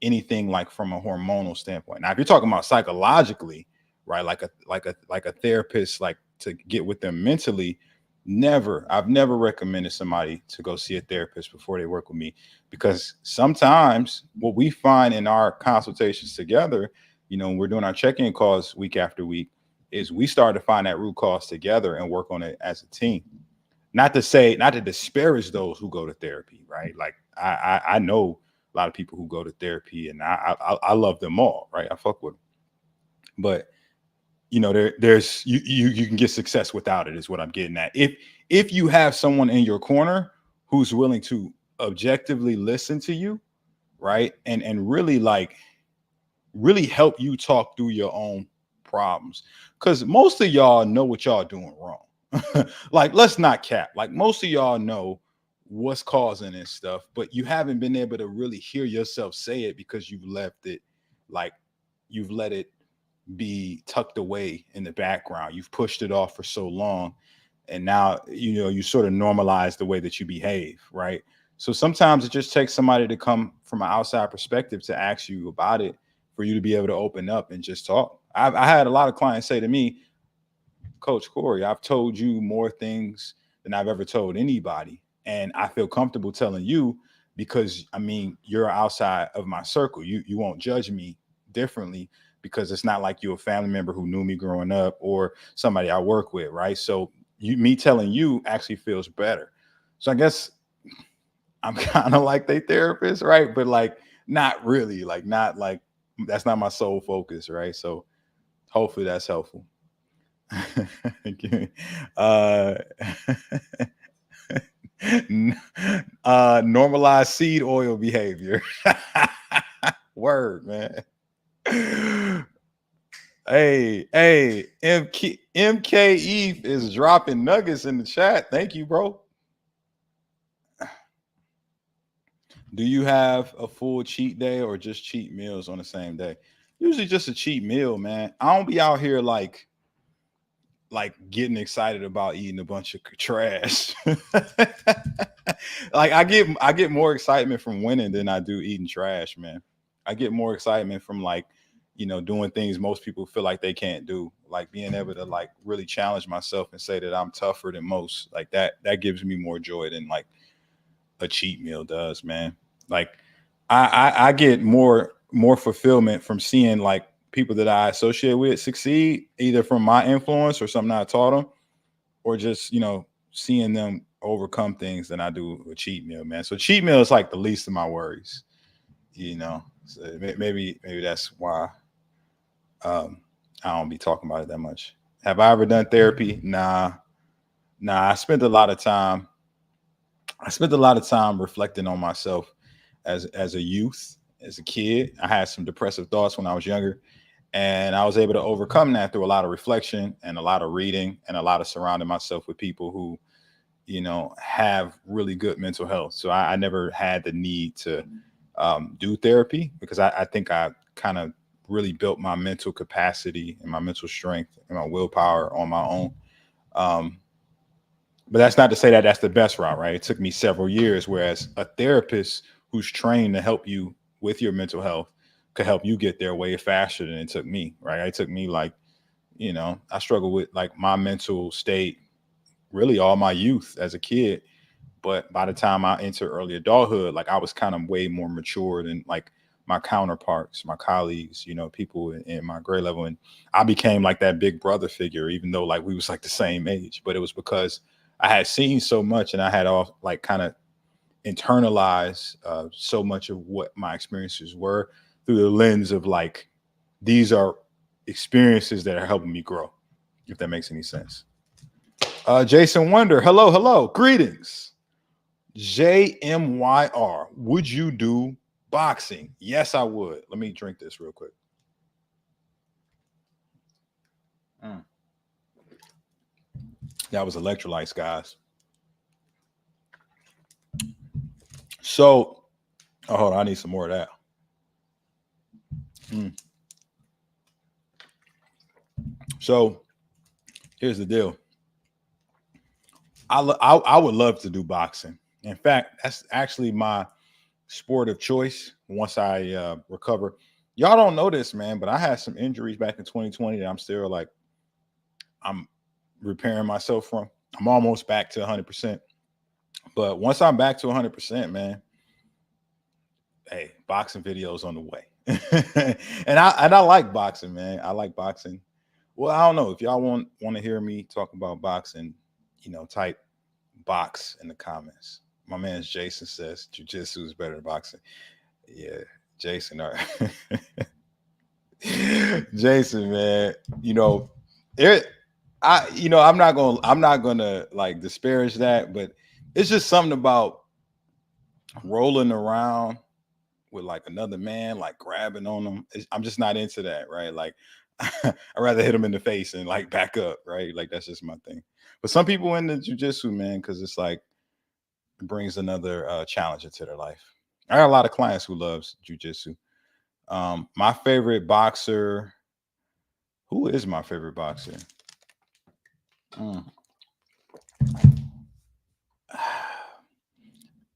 A: anything like from a hormonal standpoint. Now, if you're talking about psychologically, right, like a therapist, like to get with them mentally, I've never recommended somebody to go see a therapist before they work with me, because sometimes what we find in our consultations together, when we're doing our check-in calls week after week, is we start to find that root cause together and work on it as a team. Not to disparage those who go to therapy, right? Like I know a lot of people who go to therapy, and I love them all, right? I fuck with them, but there's you can get success without it, is what I'm getting at. If you have someone in your corner who's willing to objectively listen to you, right, and really help you talk through your own problems, because most of y'all know what y'all doing wrong. Like, let's not cap. Like, most of y'all know what's causing this stuff, but you haven't been able to really hear yourself say it because you've left it, like, you've let it be tucked away in the background. You've pushed it off for so long, and now you sort of normalize the way that you behave, right? So sometimes it just takes somebody to come from an outside perspective to ask you about it, for you to be able to open up and just talk. I had a lot of clients say to me, Coach Corey, I've told you more things than I've ever told anybody. And I feel comfortable telling you because I mean, you're outside of my circle. You won't judge me differently because it's not like you're a family member who knew me growing up or somebody I work with, right? So me telling you actually feels better. So I guess I'm kind of like their therapist, right? But like not really, like not like that's not my sole focus, right? So hopefully that's helpful. uh, normalize seed oil behavior. Word, man. Hey, MK Eve is dropping nuggets in the chat. Thank you, bro. Do you have a full cheat day or just cheat meals on the same day? Usually just a cheat meal, man. I don't be out here like getting excited about eating a bunch of trash. Like I get more excitement from winning than I do eating trash, man. I get more excitement from like, doing things most people feel like they can't do, like being able to like really challenge myself and say that I'm tougher than most. Like that gives me more joy than like a cheat meal does, man. Like I get more fulfillment from seeing like people that I associate with succeed, either from my influence or something I taught them, or just seeing them overcome things than I do a cheat meal, man. So cheat meal is like the least of my worries, So maybe that's why I don't be talking about it that much. Have I ever done therapy? Nah. I spent a lot of time. I spent a lot of time reflecting on myself as a youth, as a kid. I had some depressive thoughts when I was younger, and I was able to overcome that through a lot of reflection and a lot of reading and a lot of surrounding myself with people who, have really good mental health. So I never had the need to do therapy because I think I kind of really built my mental capacity and my mental strength and my willpower on my own. Um, but that's not to say that that's the best route, right? It took me several years, whereas a therapist who's trained to help you with your mental health could help you get there way faster than it took me, right? It took me like, I struggled with like my mental state really all my youth as a kid. But by the time I entered early adulthood, like I was kind of way more mature than like my counterparts, my colleagues, people in my grade level. And I became like that big brother figure, even though like we was like the same age. But it was because I had seen so much and I had all like kind of internalized so much of what my experiences were through the lens of like, these are experiences that are helping me grow, if that makes any sense. Jason Wonder, hello, greetings. JMYR, would you do boxing? Yes, I would. Let me drink this real quick. That was electrolytes, guys. So, hold on, I need some more of that. So, here's the deal. I would love to do boxing. In fact, that's actually my sport of choice once I recover. Y'all don't know this, man, but I had some injuries back in 2020 that I'm still like, I'm repairing myself from. I'm almost back to 100%. But once I'm back to 100%, man, hey, boxing videos on the way. and I like boxing, man. I like boxing. Well, I don't know if y'all want to hear me talk about boxing, type box in the comments. My man Jason says jiu-jitsu is better than boxing. Yeah, Jason. All right. Jason, man, it I'm not gonna like disparage that, but it's just something about rolling around with like another man, like grabbing on them. I'm just not into that, right? Like I'd rather hit him in the face and like back up, right? Like that's just my thing. But some people into jujitsu, man, because it's like it brings another challenge into their life. I got a lot of clients who loves jujitsu. My favorite boxer. Who is my favorite boxer? Mm.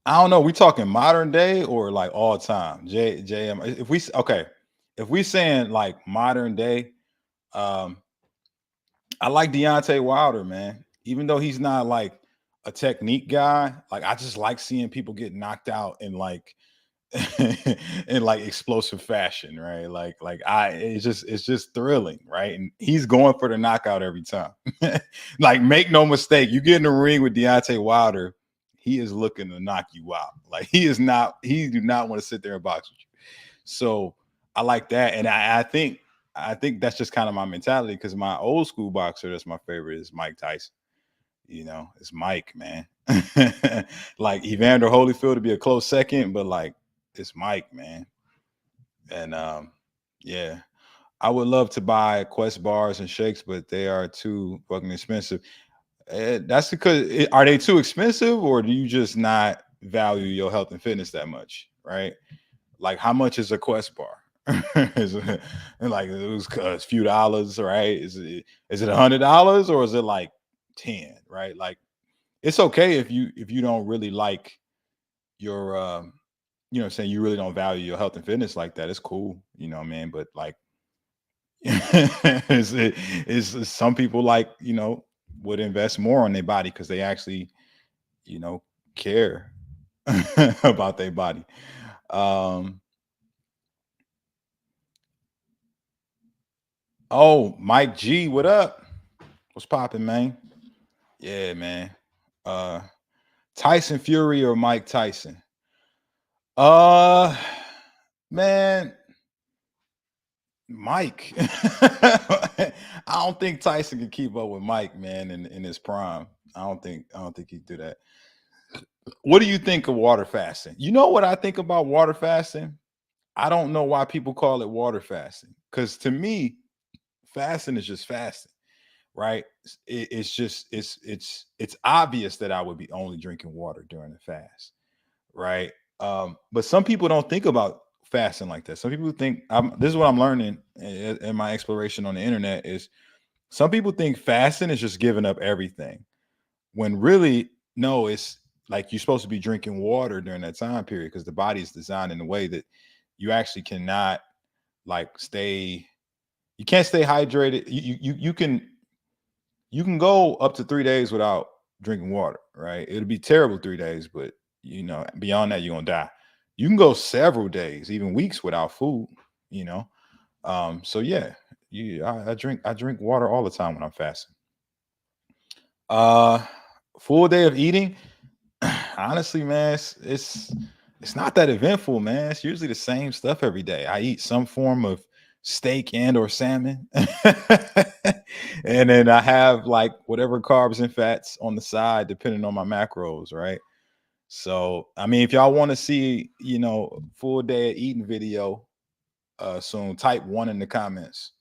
A: I don't know. We talking modern day or like all time? JM. If we saying like modern day, Um, I like Deontay Wilder, man. Even though he's not like a technique guy, like I just like seeing people get knocked out in like in like explosive fashion, right? Like I it's just thrilling, right? And he's going for the knockout every time. Like, make no mistake, you get in the ring with Deontay Wilder, he is looking to knock you out. Like he do not want to sit there and box with you. So I like that. And I think that's just kind of my mentality because my old school boxer that's my favorite is Mike Tyson. You know, it's Mike, man. Like Evander Holyfield to be a close second, but like it's Mike, man. And yeah, I would love to buy Quest bars and shakes, but they are too fucking expensive. That's because are they too expensive, or do you just not value your health and fitness that much, right? Like, how much is a Quest bar? Is it, and like it was a few dollars, right? Is it $100 or is it like 10, right? Like, it's okay if you don't really like your you know what I'm saying, you really don't value your health and fitness like that. It's cool, you know what I mean? But like it's some people like, you know, would invest more on their body because they actually, you know, care about their body. Um oh, Mike G, what up? What's popping, man? Yeah, man. Uh Tyson Fury or Mike Tyson? Uh Man, Mike. I don't think Tyson can keep up with Mike, man, in his prime. I don't think he'd do that. What do you think of water fasting? You know what I think about water fasting? I don't know why people call it water fasting. Because to me, fasting is just fasting, right? It's just it's obvious that I would be only drinking water during the fast, right? But some people don't think about fasting like that. Some people think this is what I'm learning in my exploration on the internet is some people think fasting is just giving up everything when really no, it's like you're supposed to be drinking water during that time period because the body is designed in a way that you actually cannot like stay you can't stay hydrated. You can go up to 3 days without drinking water, right? It'll be terrible 3 days, but you know, beyond that, you're gonna die. You can go several days, even weeks without food, you know. So yeah, I drink water all the time when I'm fasting. Uh Full day of eating. Honestly, man, it's not that eventful, man. It's usually the same stuff every day. I eat some form of steak and or salmon, and then I have like whatever carbs and fats on the side, depending on my macros, right? So, I mean, if y'all want to see, you know, full day of eating video, soon, type one in the comments.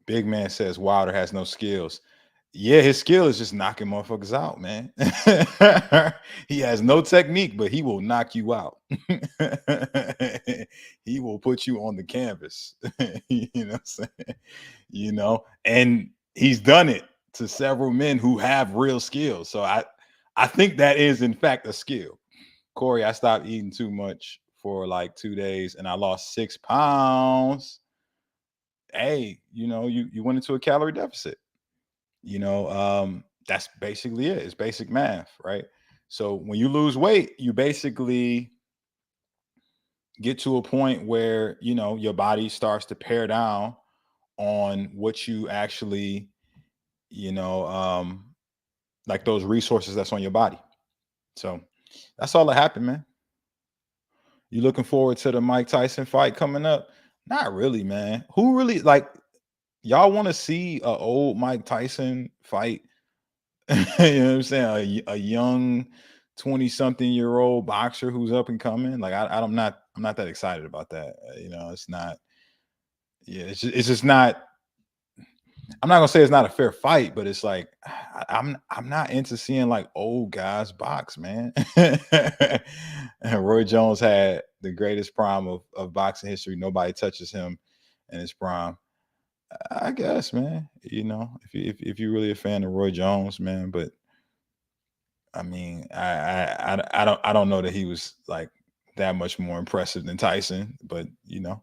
A: Big man says Wilder has no skills. Yeah, his skill is just knocking motherfuckers out, man. He has no technique, but he will knock you out. He will put you on the canvas. You know what I'm saying? You know, and he's done it to several men who have real skills. So I think that is in fact a skill. Corey, I stopped eating too much for like 2 days and I lost 6 pounds. Hey, you know, you went into a calorie deficit. You know, that's basically it. It's basic math, right? So when you lose weight, you basically get to a point where, you know, your body starts to pare down on what you actually, you know, like those resources that's on your body. So that's all that happened, man. You looking forward to the Mike Tyson fight coming up? Not really, man. Who really like y'all want to see a old Mike Tyson fight? You know what I'm saying? A young 20 something year old boxer who's up and coming. Like I'm not that excited about that. You know, it's not. Yeah, it's just not. I'm not gonna say it's not a fair fight, but it's like I'm not into seeing like old guys box, man. And Roy Jones had the greatest prime of boxing history. Nobody touches him in his prime. I guess, man. You know, if you're really a fan of Roy Jones, man, but I mean, I don't know that he was like that much more impressive than Tyson, but you know,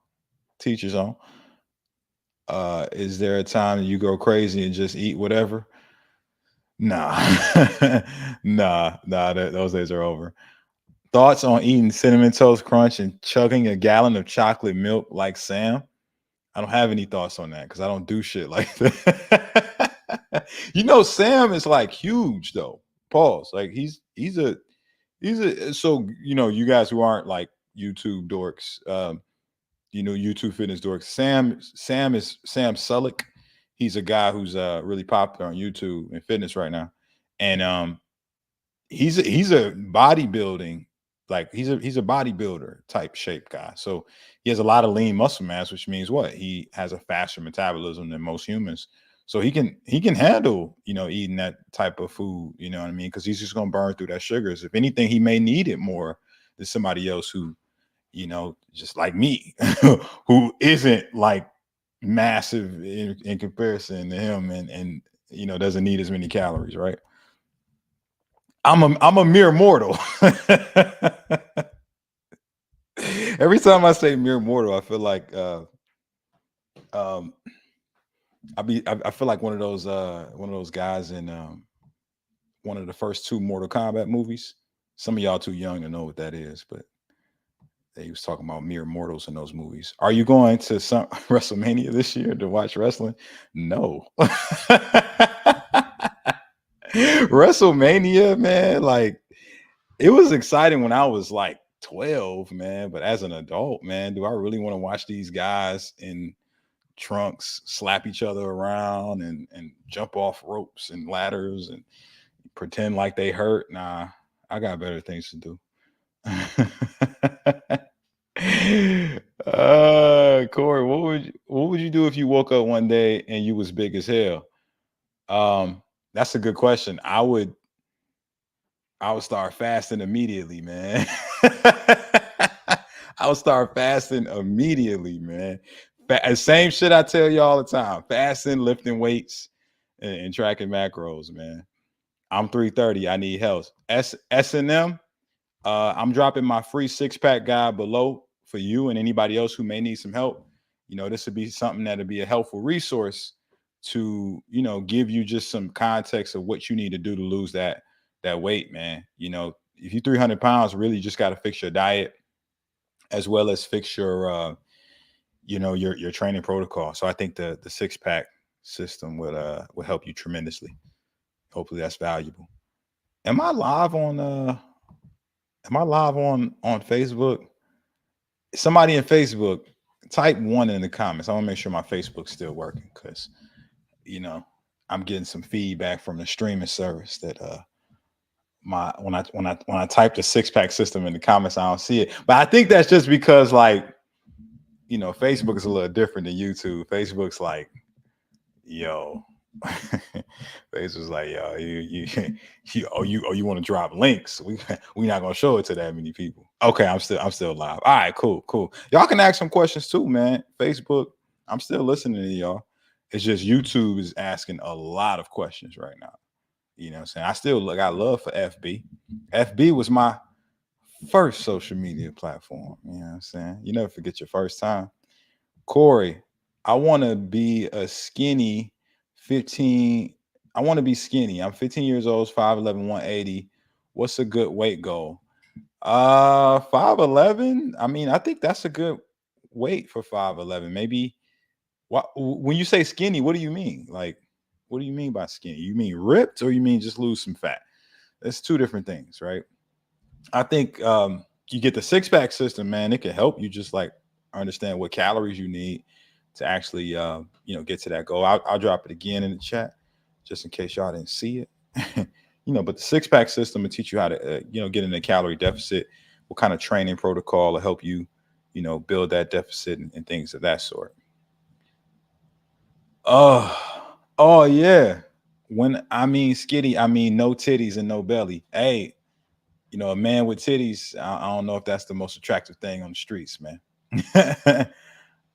A: teachers on. Is there a time you go crazy and just eat whatever? Nah, nah. Those days are over. Thoughts on eating cinnamon toast crunch and chugging a gallon of chocolate milk like Sam? I don't have any thoughts on that because I don't do shit like that. Sam is like huge though. Pause. Like he's a so you guys who aren't like YouTube dorks, YouTube fitness dorks. Sam is Sam Sulick. He's a guy who's really popular on YouTube and fitness right now, and he's a bodybuilding, like he's a bodybuilder type shape guy. So he has a lot of lean muscle mass, which means what? He has a faster metabolism than most humans. So he can handle, eating that type of food, you know what I mean? Because he's just gonna burn through that sugars. If anything, he may need it more than somebody else who, just like me, who isn't like massive in comparison to him and doesn't need as many calories, right? I'm a mere mortal. Every time I say mere mortal, I feel like um I feel like one of those guys in one of the first two Mortal Kombat movies. Some of y'all too young to know what that is, but they was talking about mere mortals in those movies. Are you going to some WrestleMania this year to watch wrestling? No. WrestleMania, man, like it was exciting when I was like 12, man. But as an adult, man, do I really want to watch these guys in trunks slap each other around and jump off ropes and ladders and pretend like they hurt? Nah, I got better things to do. Corey, what would you do if you woke up one day and you was big as hell? That's a good question. I would start fasting immediately, man. I would start fasting immediately, man. Same shit I tell you all the time. Fasting, lifting weights, and tracking macros, man. I'm 330. I need health. S&M. I'm dropping my free six-pack guide below for you and anybody else who may need some help. This would be something that'll be a helpful resource to, give you just some context of what you need to do to lose that weight, man. If you're 300 pounds, really just got to fix your diet as well as fix your, your training protocol. So I think the six-pack system will help you tremendously. Hopefully that's valuable. Am I live on Facebook? Somebody in Facebook, type 1 in the comments. I want to make sure my Facebook's still working because, I'm getting some feedback from the streaming service that when I type the six-pack system in the comments, I don't see it. But I think that's just because Facebook is a little different than YouTube. Facebook's like, yo. Facebook's like, yo, you want to drop links? We not gonna show it to that many people. Okay, I'm still live. All right, cool. Y'all can ask some questions too, man. Facebook, I'm still listening to y'all. It's just YouTube is asking a lot of questions right now. You know what I'm saying? I still got love for FB. FB was my first social media platform. You know what I'm saying? You never forget your first time. Corey, I want to be a skinny 15. I want to be skinny. I'm 15 years old, 5'11", 180. What's a good weight goal? 5'11". I mean, I think that's a good weight for 5'11". Maybe when you say skinny, what do you mean? Like, what do you mean by skinny? You mean ripped or you mean just lose some fat? That's two different things, right? I think you get the six-pack system, man. It can help you just like understand what calories you need to actually get to that goal. I'll drop it again in the chat just in case y'all didn't see it. But the six-pack system will teach you how to get in a calorie deficit, what kind of training protocol will help you build that deficit and things of that sort. Oh yeah. When I mean skinny, I mean no titties and no belly. Hey, a man with titties, I don't know if that's the most attractive thing on the streets, man.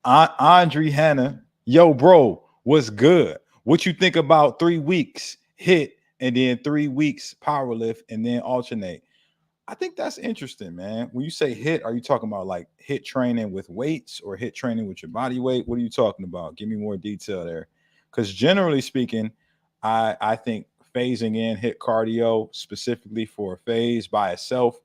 A: Andre Hannah, yo, bro, what's good? What you think about 3 weeks hit and then 3 weeks power lift and then alternate? I think that's interesting, man. When you say hit, are you talking about like hit training with weights or hit training with your body weight? What are you talking about? Give me more detail there. Because generally speaking, I think phasing in hit cardio specifically for a phase by itself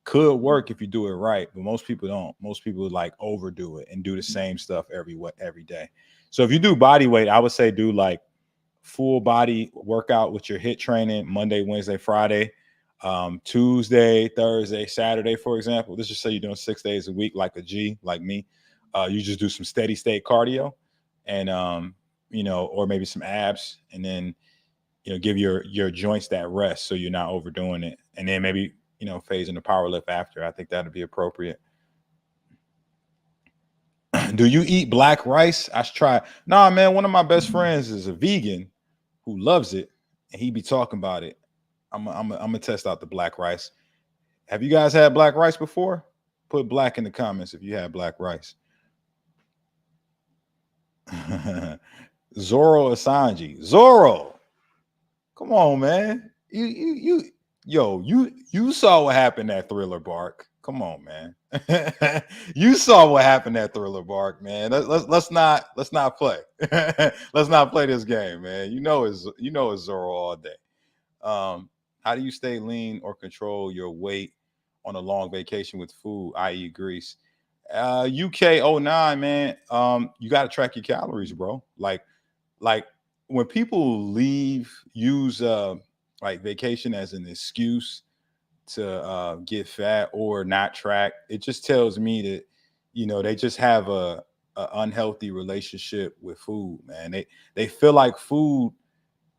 A: could work if you do it right, but most people don't. Most people like overdo it and do the same stuff every day. So if you do body weight, I would say do like full body workout with your hit training Monday, Wednesday, Friday, Tuesday, Thursday, Saturday, for example. Let's just say you're doing 6 days a week, like a G, like me. You just do some steady state cardio and, or maybe some abs, and then, give your joints that rest so you're not overdoing it. And then maybe, phase into power lift after. I think that'd be appropriate. Do you eat black rice? I should try. Nah, man, one of my best friends is a vegan who loves it, and he be talking about it. I'm gonna test out the black rice. Have you guys had black rice before? Put black in the comments if you had black rice. Zoro Asanji. Zoro, come on, man. You saw what happened at Thriller Bark. Come on, man. You saw what happened at Thriller Bark, man. Let's not play. Let's not play this game, man. It's Zoro all day. How do you stay lean or control your weight on a long vacation with food, i.e. Greece? UK 09, man. You got to track your calories, bro. Like when people use like vacation as an excuse to get fat or not track, it just tells me that they just have a unhealthy relationship with food, man. They feel like food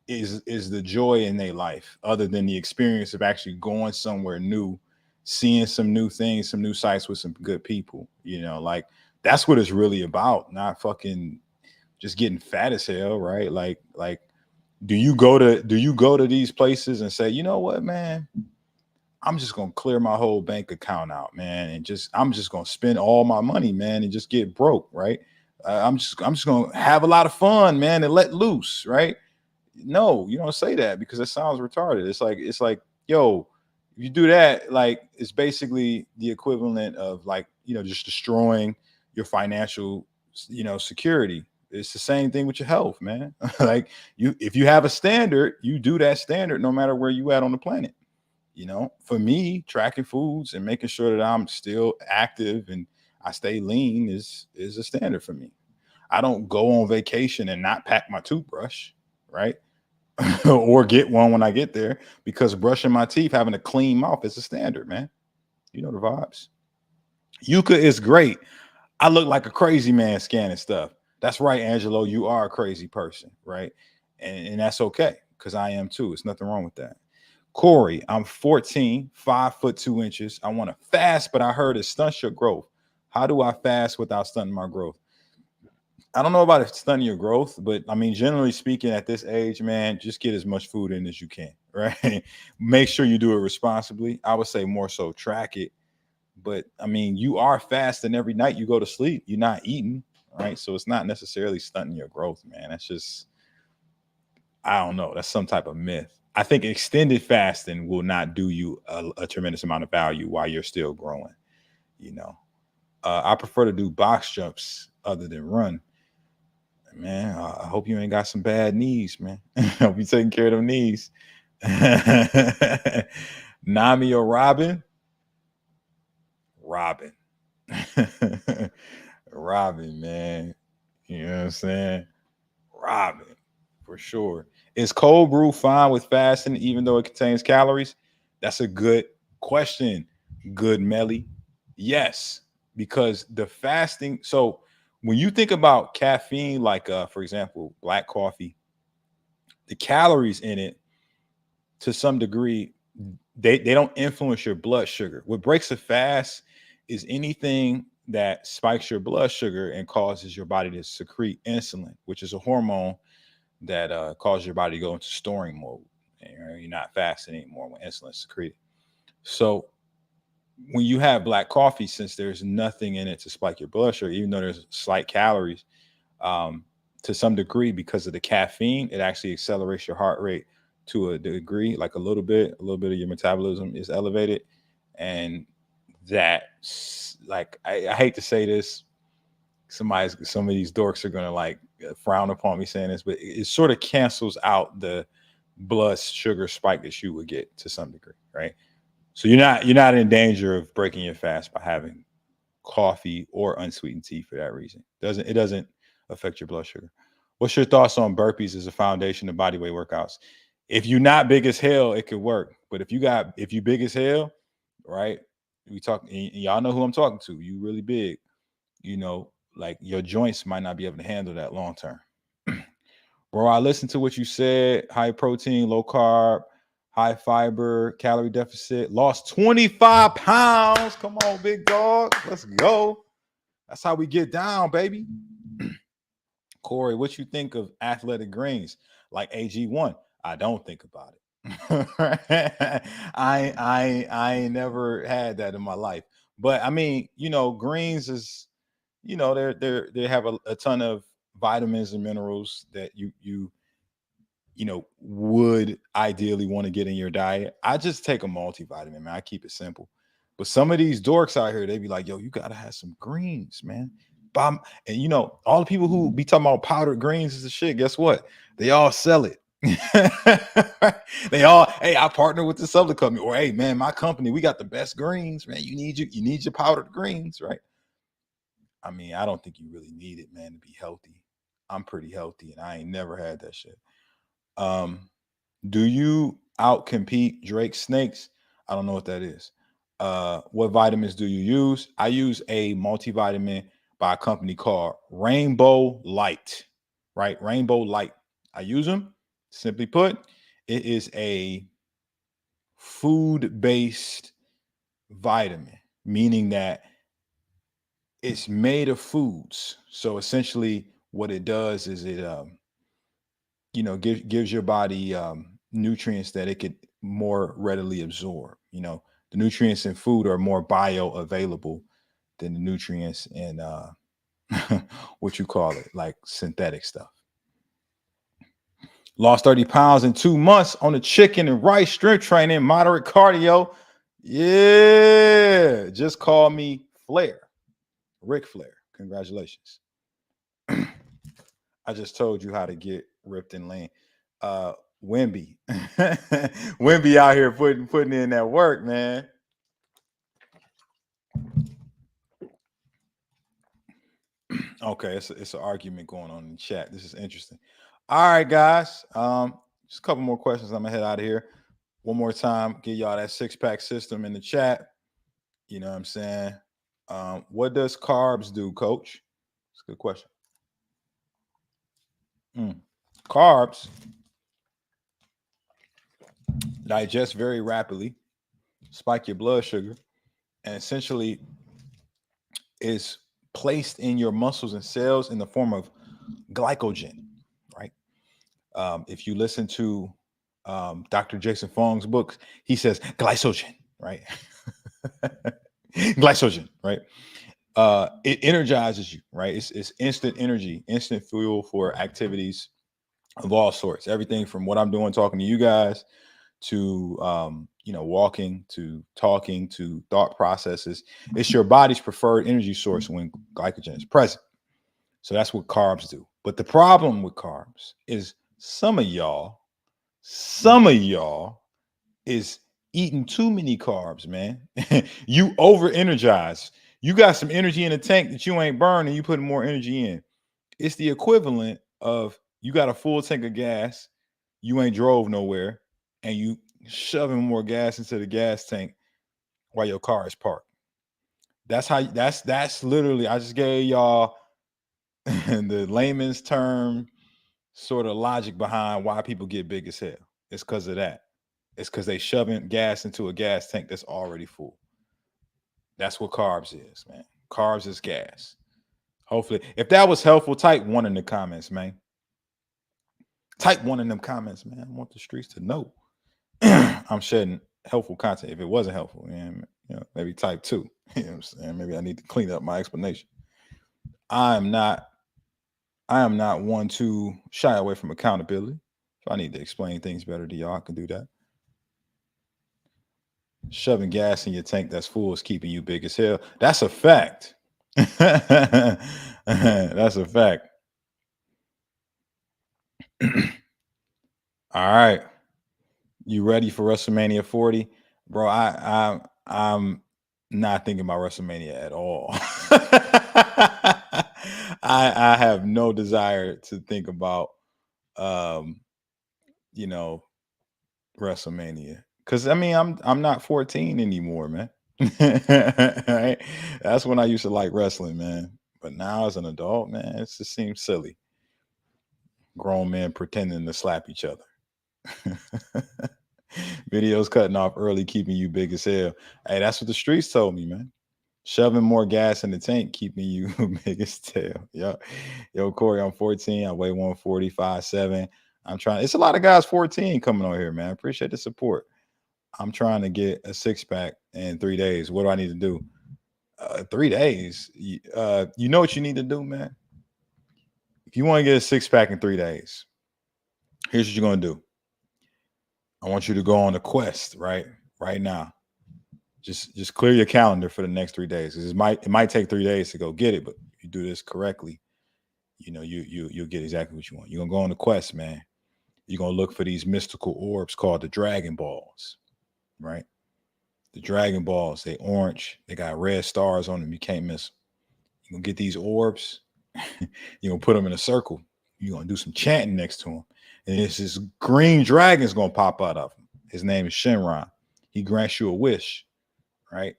A: is the joy in their life, other than the experience of actually going somewhere new, seeing some new things, some new sights with some good people. Like that's what it's really about, not fucking just getting fat as hell, right? Like do you go to these places and say, you know what, man, I'm just gonna clear my whole bank account out, man, and I'm just gonna spend all my money, man, and just get broke, right? I'm just gonna have a lot of fun, man, and let loose, right? No, you don't say that because it sounds retarded. It's like, yo, if you do that, like it's basically the equivalent of like, just destroying your financial, security. It's the same thing with your health, man. Like if you have a standard, you do that standard no matter where you at on the planet. For me, tracking foods and making sure that I'm still active and I stay lean is a standard for me. I don't go on vacation and not pack my toothbrush, right? Or get one when I get there, because brushing my teeth, having a clean mouth is a standard, man. You know the vibes. Yuka is great. I look like a crazy man scanning stuff. That's right, Angelo. You are a crazy person, right? And that's okay, because I am too. It's nothing wrong with that. Corey, I'm 14, 5'2". I want to fast, but I heard it stunts your growth. How do I fast without stunting my growth? I don't know about it stunting your growth, but I mean, generally speaking, at this age, man, just get as much food in as you can, right? Make sure you do it responsibly. I would say more so track it. But I mean, you are fasting every night you go to sleep. You're not eating, right? So it's not necessarily stunting your growth, man. That's just, I don't know. That's some type of myth. I think extended fasting will not do you a tremendous amount of value while you're still growing. I prefer to do box jumps other than run. Man, I hope you ain't got some bad knees, man. I hope you taking care of them knees. Nami or Robin? Robin. Robin, man. You know what I'm saying? Robin, for sure. Is cold brew fine with fasting, even though it contains calories? That's a good question. Good Melly. Yes, because the fasting. So when you think about caffeine, like for example, black coffee, the calories in it to some degree, they don't influence your blood sugar. What breaks a fast is anything that spikes your blood sugar and causes your body to secrete insulin, which is a hormone that causes your body to go into storing mode. And you're not fasting anymore when insulin is secreted. So when you have black coffee, since there's nothing in it to spike your blood sugar, even though there's slight calories, to some degree, because of the caffeine, it actually accelerates your heart rate to a degree, like a little bit of your metabolism is elevated. And that, like, I hate to say this, some of these dorks are gonna like frown upon me saying this, but it sort of cancels out the blood sugar spike that you would get to some degree, right? So you're not in danger of breaking your fast by having coffee or unsweetened tea for that reason. It doesn't affect your blood sugar. What's your thoughts on burpees as a foundation of bodyweight workouts? If you're not big as hell, it could work. But if you big as hell, right? We talk, and y'all know who I'm talking to. You really big, like your joints might not be able to handle that long term. Bro, I listened to what you said. High protein, low carb, high fiber, calorie deficit. Lost 25 pounds. Come on, big dog. Let's go. That's how we get down, baby. Corey, what you think of athletic greens like AG1? I don't think about it. I ain't never had that in my life. But I mean, greens is, they have a ton of vitamins and minerals that you would ideally want to get in your diet. I just take a multivitamin, man. I keep it simple. But some of these dorks out here, they be like, yo, you gotta have some greens, man. And all the people who be talking about powdered greens is the shit. Guess what? They all sell it. They all, hey, I partner with this other company, or hey, man, my company, we got the best greens, man. You need your powdered greens, right? I mean, I don't think you really need it, man, to be healthy. I'm pretty healthy, and I ain't never had that shit. Um, do you out compete Drake Snakes? I don't know what that is. What vitamins do you use? I use a multivitamin by a company called Rainbow Light, right? Rainbow Light. I use them. Simply put, it is a food based vitamin, meaning that it's made of foods. So essentially, what it does is it gives your body nutrients that it could more readily absorb. The nutrients in food are more bioavailable than the nutrients in what you call it, like synthetic stuff. Lost 30 pounds in 2 months on the chicken and rice, strength training, moderate cardio. Yeah, just call me Flair, Ric Flair. Congratulations. I just told you how to get ripped and lean. Wimby. Wimby out here putting in that work, man. Okay, it's an argument going on in the chat. This is interesting. All right, guys. Just a couple more questions. I'm gonna head out of here. One more time, get y'all that six-pack system in the chat. You know what I'm saying? What does carbs do, coach? It's a good question. Carbs digest very rapidly, spike your blood sugar, and essentially is placed in your muscles and cells in the form of glycogen, right? If you listen to Dr. Jason Fong's books, he says glycogen, right? Glycogen, right? It energizes you, right? It's instant energy, instant fuel for activities of all sorts. Everything from what I'm doing, talking to you guys, to walking, to talking, to thought processes. It's your body's preferred energy source when glycogen is present. So that's what carbs do. But the problem with carbs is some of y'all is eating too many carbs, man. You over energize. You got some energy in the tank that you ain't burning, you putting more energy in. It's the equivalent of you got a full tank of gas, you ain't drove nowhere, and you shoving more gas into the gas tank while your car is parked. That's literally, I just gave y'all the layman's term sort of logic behind why people get big as hell. It's because of that. It's because they shoving gas into a gas tank that's already full. That's what carbs is, man. Carbs is gas. Hopefully, if that was helpful, type 1 in the comments, man. Type 1 in them comments, man. I want the streets to know I'm shedding helpful content. If it wasn't helpful, man, maybe type 2. You know what I'm saying? Maybe I need to clean up my explanation. I am not one to shy away from accountability. If I need to explain things better to y'all, I can do that. Shoving gas in your tank that's full is keeping you big as hell. That's a fact. That's a fact. All right. You ready for WrestleMania 40? Bro, I'm not thinking about WrestleMania at all. I have no desire to think about um, you know, WrestleMania. Cause I mean I'm not 14 anymore, man. Right? That's when I used to like wrestling, man. But now as an adult, man, it just seems silly. Grown men pretending to slap each other. Videos cutting off early, keeping you big as hell. Hey, that's what the streets told me, man. Shoving more gas in the tank, keeping you big as hell. Yo, Corey, I'm 14. I weigh 145.7. I'm trying. It's a lot of guys 14 coming on here, man. I appreciate the support. I'm trying to get a six pack in 3 days. What do I need to do? 3 days. You know what you need to do, man? If you want to get a six pack in 3 days, here's what you're going to do. I want you to go on a quest right now. Just clear your calendar for the next 3 days. It might take 3 days to go get it, but if you do this correctly, you know you'll get exactly what you want. You're gonna go on the quest, man. You're gonna look for these mystical orbs called the Dragon Balls, right? The Dragon Balls, they orange, they got red stars on them. You can't miss them. You're gonna get these orbs, you're gonna put them in a circle. You're gonna do some chanting next to them. And it's this green dragon's gonna pop out of him. His name is Shinron. He grants you a wish, right?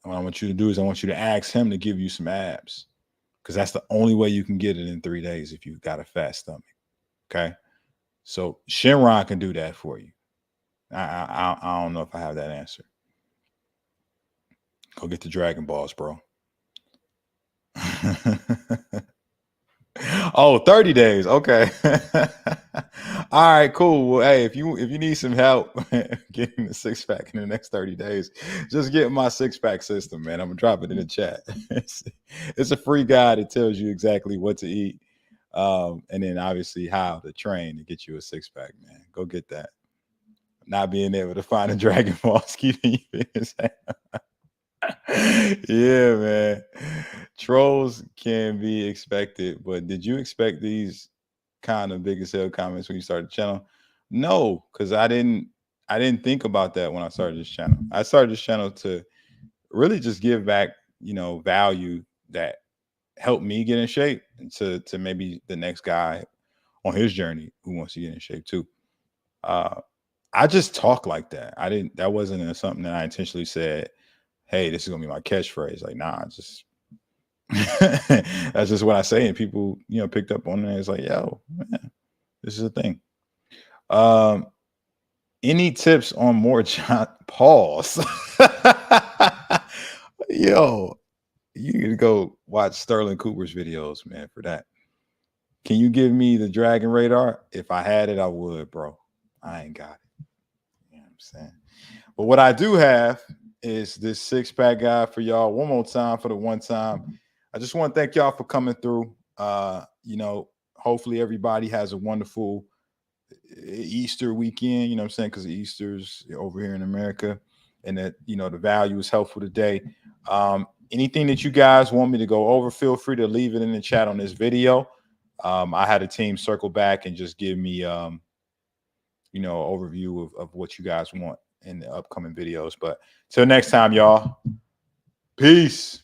A: And what I want you to do is I want you to ask him to give you some abs. Because that's the only way you can get it in 3 days if you've got a fat stomach. Okay. So Shinron can do that for you. I don't know if I have that answer. Go get the Dragon Balls, bro. Oh, 30 days. Okay. All right, cool. Well, hey, if you need some help getting the six pack in the next 30 days, just get my six pack system, man. I'm gonna drop it in the chat. It's a free guide. It tells you exactly what to eat. And then obviously how to train to get you a six pack, man. Go get that. Not being able to find a Dragon Ball keeping you yeah, man. Trolls can be expected, but did you expect these kind of big as hell comments when you started the channel? No, because I didn't think about that when I started this channel. I started this channel to really just give back, value that helped me get in shape and to maybe the next guy on his journey who wants to get in shape too. I just talk like that. That wasn't something that I intentionally said, hey, this is gonna be my catchphrase. Like, nah, just that's just what I say. And people, picked up on it. It's like, yo, man, this is a thing. Any tips on more pause? Yo, you need to go watch Sterling Cooper's videos, man, for that. Can you give me the Dragon Radar? If I had it, I would, bro. I ain't got it. You know what I'm saying? But what I do have is this six pack guide for y'all. One more time for the one time. I just want to thank y'all for coming through. Hopefully everybody has a wonderful Easter weekend, you know what I'm saying? Because Easter's over here in America, and that, the value is helpful today. Anything that you guys want me to go over, feel free to leave it in the chat on this video. I had a team circle back and just give me, overview of what you guys want in the upcoming videos. But till next time, y'all, peace.